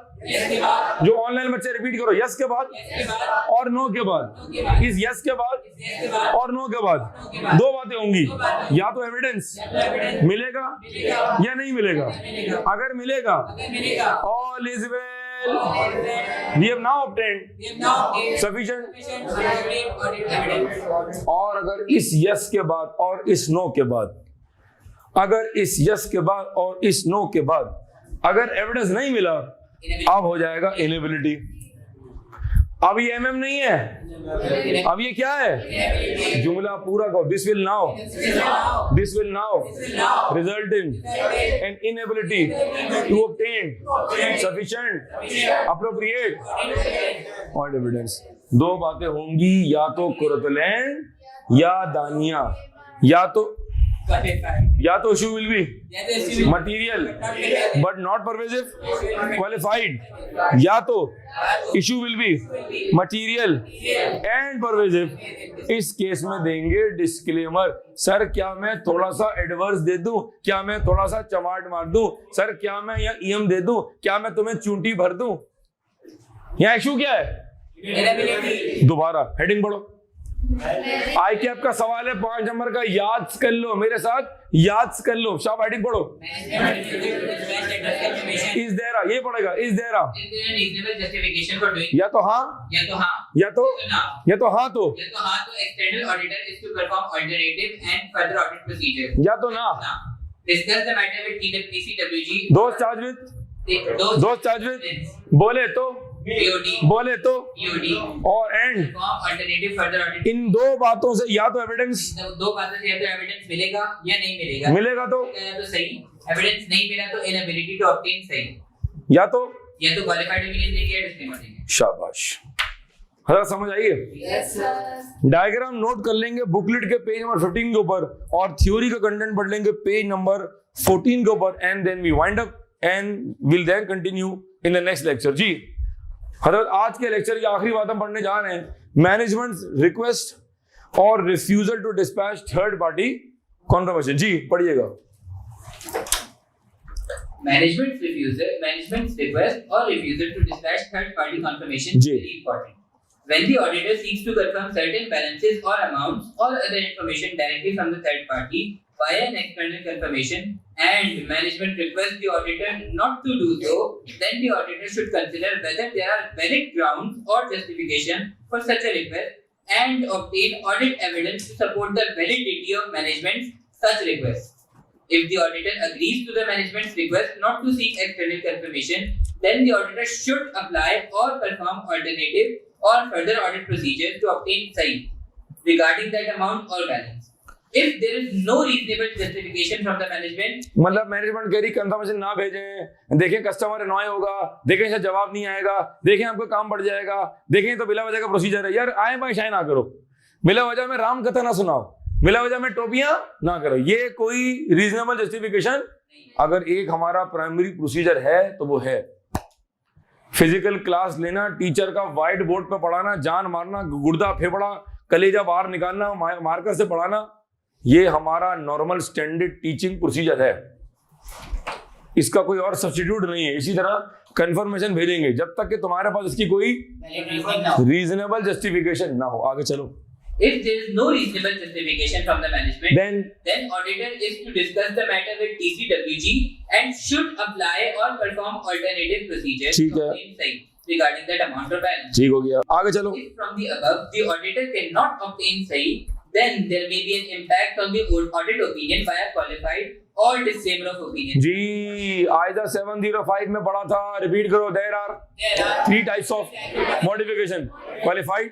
Speaker 1: जो ऑनलाइन बच्चे रिपीट करो, यस के बाद और नो के बाद। इस यस के बाद और नो के बाद 2 बातें होंगी, या तो एविडेंस मिलेगा या नहीं मिलेगा। अगर मिलेगा all is well, we have now obtained sufficient। और अगर इस यस के बाद और इस नो के बाद, अगर इस यस के बाद और इस नो के बाद अगर एविडेंस नहीं मिला, अब हो जाएगा इनेबिलिटी। अब ये MM नहीं है, अब ये क्या है? जुमला पूरा कहो। This will now result in an inability to obtain sufficient appropriate और एविडेंस। 2 बातें होंगी, या तो कुरतुलैन या दानिया, या तो
Speaker 2: qualified.
Speaker 1: या तो इशू विल बी
Speaker 2: या तो issue will-
Speaker 1: material but not pervasive qualified, या तो issue will be material and pervasive. इस केस में देंगे डिस्क्लेमर। सर क्या मैं थोड़ा सा एडवर्स दे दूं, क्या मैं थोड़ा सा चमाट मार दूं, सर क्या मैं या ईएम दे दूं, क्या मैं तुम्हें चूंटी भर दूं? यहाँ इशू क्या है?
Speaker 2: Inability.
Speaker 1: दोबारा हेडिंग पढ़ो। आई कैप का सवाल है 5 नंबर का, याद कर लो मेरे साथ, याद कर लो। शाबाश, हेडिंग पढ़ो। इज देयर, ये पढ़ेगा is there,
Speaker 2: Is there a reasonable justification for doing?
Speaker 1: या तो हाँ
Speaker 2: या तो हाँ,
Speaker 1: या तो
Speaker 2: ना।
Speaker 1: या तो हाँ तो
Speaker 2: या तो हाँ तो external auditor is to perform alternative and further audit procedure.
Speaker 1: या तो ना।
Speaker 2: ना। Discuss the matter with TCWG.
Speaker 1: दोस्त चार्ज विद, दोस्त चार्ज विद, बोले तो
Speaker 2: BOD.
Speaker 1: बोले तो
Speaker 2: BOD.
Speaker 1: और and.
Speaker 2: Perform alternative further audit.
Speaker 1: इन दो बातों से या तो एविडेंस
Speaker 2: दो बातों से या तो एविडेंस मिलेगा या नहीं मिलेगा।
Speaker 1: मिलेगा तो
Speaker 2: या तो सही, एविडेंस नहीं मिला तो इनएबिलिटी टू ऑब्टेन सही,
Speaker 1: या तो
Speaker 2: क्वालिफाइड ओपिनियन देंगे या डिस्क्लेमर देंगे।
Speaker 1: शाबाश। हजरा समझ आइए?
Speaker 2: Yes sir.
Speaker 1: डायग्राम नोट कर लेंगे बुकलेट के पेज नंबर 15 के ऊपर, और थ्योरी का कंटेंट पढ़ लेंगे पेज नंबर 14 के ऊपर, and then we wind up and will then continue in the next lecture. जी हजरत, आज के लेक्चर की आखिरी बात हम पढ़ने जा रहे हैं, मैनेजमेंट रिक्वेस्ट और refusal to dispatch third party confirmation. जी पढ़िएगा।
Speaker 2: Management's request or refusal to dispatch third-party confirmation is
Speaker 1: जी।
Speaker 2: very important. When the auditor seeks to confirm certain balances or amounts or other information directly from the third party via an external confirmation, and management requests the auditor not to do so, then the auditor should consider whether there are valid grounds or justification for such a request and obtain audit evidence to support the validity of management's such request. If the auditor agrees to the management's request not to seek external confirmation, then the auditor should apply or perform alternative or further audit procedures to obtain SAI regarding that amount or balance. If there is no reasonable justification from the management,
Speaker 1: मतलब management कह रही confirmation ना भेजें, देखें customer अनॉय होगा, देखें इसका जवाब नहीं आएगा, देखें आपको काम बढ़ जाएगा, देखें तो बिला वजह का प्रोसीजर है। यार आए बाय शाय ना करो, बिला वजह में राम कथा ना सुनाओ, बिला वजह में टोपियां ना करो, ये कोई रीजनेबल जस्टिफिकेशन। अगर एक हमारा प्राइमरी प्रोसीजर है तो वो है फिजिकल क्लास लेना, टीचर का व्हाइट बोर्ड पे पढ़ाना, जान मारना, गुर्दा फेफड़ा कलेजा बाहर निकालना, मार्कर से पढ़ाना, ये हमारा नॉर्मल स्टैंडर्ड टीचिंग प्रोसीजर है, इसका कोई और सब्स्टिट्यूट नहीं है। इसी तरह कंफर्मेशन भेजेंगे जब तक कि तुम्हारे पास इसकी कोई
Speaker 2: valid reason now.
Speaker 1: Reasonable justification ना हो। आगे चलो।
Speaker 2: If there is no reasonable justification from the management,
Speaker 1: then
Speaker 2: auditor is to discuss the matter with TCWG and should apply or perform alternative procedures
Speaker 1: ठीक
Speaker 2: to
Speaker 1: है।
Speaker 2: obtain SAI regarding that amount or balance.
Speaker 1: ठीक हो गया, आगे चलो।
Speaker 2: If from the above the auditor cannot obtain SAI, then there may be an impact on the audit opinion by a qualified or disclaimer of opinion.
Speaker 1: जी आयदा 705 में पढ़ा था, repeat करो। There are
Speaker 2: There are
Speaker 1: 3 types of modification, qualified,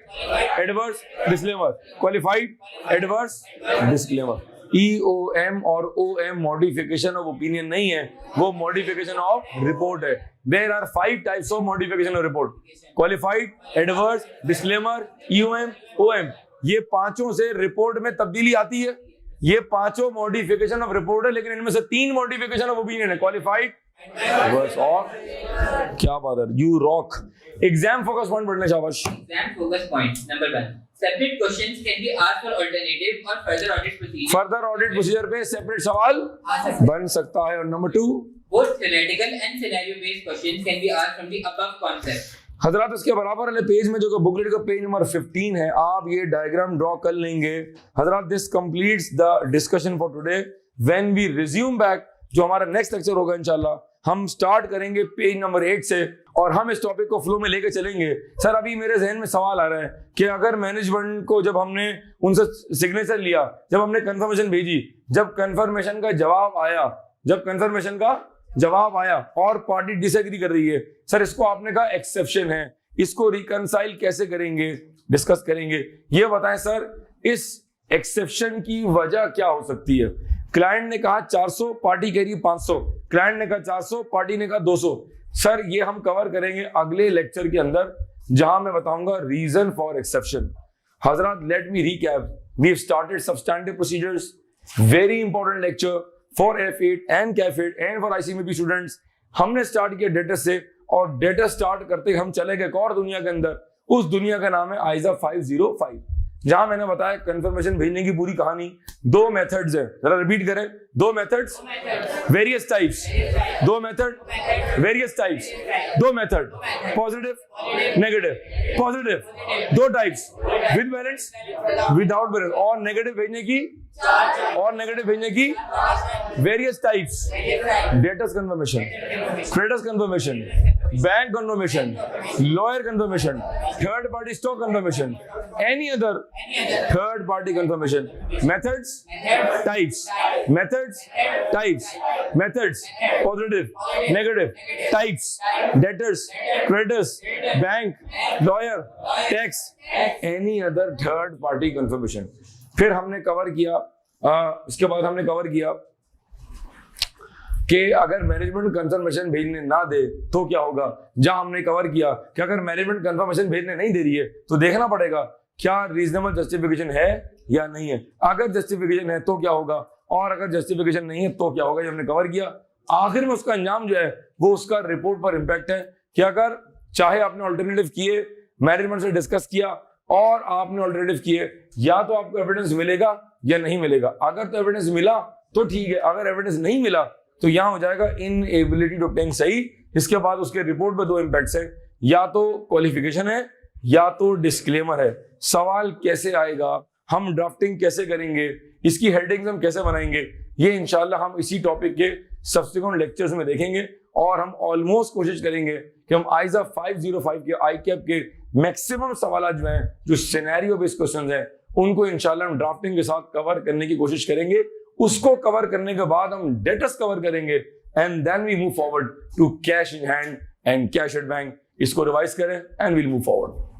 Speaker 1: adverse, disclaimer. Qualified, adverse, disclaimer. EOM और OM modification of opinion नहीं है, वो modification of report है। There are 5 types of modification of report, qualified, adverse, disclaimer, EOM, OM। ये पांचों से report में तब्दीली आती है, ये पांचों मॉडिफिकेशन ऑफ रिपोर्ट है, लेकिन इनमें से 3 मॉडिफिकेशन ऑफ ओपिनियन है, क्वालिफाइड, एडवर्स और क्या बात है, you rock. Exam focus point पढ़ने शाबाश।
Speaker 2: exam focus point. Number 1. Separate questions can be asked for alternative or further audit procedure.
Speaker 1: Further audit procedure पे सेपरेट सवाल बन सकता है। और number 2,
Speaker 2: Both theoretical and scenario-based questions can be asked from the above concept.
Speaker 1: हजरात इसके बराबर वाले पेज में जो बुकलेट का पेज नंबर 15 है, आप ये डायग्राम ड्रॉ कर लेंगे। हजरात this completes the discussion for today. When we resume back, जो हमारा नेक्स्ट लेक्चर होगा इंशाल्लाह, हम स्टार्ट करेंगे पेज नंबर 8 से, और हम इस टॉपिक को फ्लो में लेके चलेंगे। सर अभी मेरे जहन में सवाल आ रहा है कि अगर मैनेजमेंट को जब हमने उनसे सिग्नेचर लिया, जब हमने कंफर्मेशन भेजी, जब कंफर्मेशन का जवाब आया और पार्टी डिसएग्री कर रही है, सर इसको आपने कहा एक्सेप्शन है, इसको रिकंसाइल कैसे करेंगे, डिस्कस करेंगे। ये बताएं सर, इस एक्सेप्शन की वजह क्या हो सकती है? क्लाइंट ने कहा 400, पार्टी कह रही है 500, क्लाइंट ने कहा 400, पार्टी ने कहा 200। सर ये हम कवर करेंगे अगले लेक्चर के अंदर, जहां मैं बताऊंगा रीजन फॉर एक्सेप्शन। हजरात let me recap, we have started substantive procedures, very important lecture for F8 and CAF8 and for ICMP students. हमने स्टार्ट किया डेटा से, और डेटा स्टार्ट करते हम चले गए एक और दुनिया के अंदर। उस दुनिया का नाम है ISA 505, जहां मैंने बताया कंफर्मेशन भेजने की पूरी कहानी। 2 मेथड्स है, जरा रिपीट करें। 2 methods, various types. 2 method, various types. 2 method, positive, negative. Positive 2 types, with balance, without balance. और नेगेटिव भेजने की, various types, debtors confirmation, creditors confirmation, bank confirmation, lawyer confirmation, third party stock confirmation, any other third party confirmation. Methods, types, methods, types, methods, positive, negative, types, debtors, creditors, bank, lawyer, tax, any other third party confirmation. फिर हमने cover किया, इसके बाद हमने cover किया कि अगर management confirmation भेजने ना दे तो क्या होगा। जहां हमने कवर किया कि अगर मैनेजमेंट कंफर्मेशन भेजने नहीं दे रही है तो देखना पड़ेगा क्या रीजनेबल जस्टिफिकेशन है या नहीं है। अगर जस्टिफिकेशन है तो क्या होगा, और अगर जस्टिफिकेशन नहीं है तो क्या होगा, ये हमने कवर किया। आखिर में उसका अंजाम जो है वो उसका रिपोर्ट पर इंपैक्ट है कि अगर चाहे आपने ऑल्टरनेटिव किए, मैनेजमेंट से डिस्कस किया और आपने ऑल्टरनेटिव किए, या तो आपको एविडेंस मिलेगा या नहीं मिलेगा। अगर तो एविडेंस मिला तो ठीक है, अगर एविडेंस नहीं मिला तो यहां हो जाएगा इनएबिलिटी टू ऑब्टेन सही। इसके बाद उसके रिपोर्ट पे 2 इंपैक्ट्स है, या तो क्वालिफिकेशन है या तो डिस्क्लेमर है। सवाल कैसे आएगा, हम ड्राफ्टिंग कैसे करेंगे, इसकी हेडिंग्स हम कैसे बनाएंगे, ये इंशाल्लाह हम इसी टॉपिक के सब्सिक्वेंट लेक्चर्स में देखेंगे। और हम ऑलमोस्ट कोशिश करेंगे कि हम ISA 505 के ICAP के मैक्सिमम सवाल जो हैं, जो सिनेरियो बेस्ड क्वेश्चंस हैं, उनको इंशाल्लाह हम ड्राफ्टिंग के साथ कवर करने की कोशिश करेंगे। उसको कवर करने के बाद हम डेटर्स कवर करेंगे, and then we move forward to cash in hand and cash at bank. इसको रिवाइज करें एंड वील मूव फॉरवर्ड।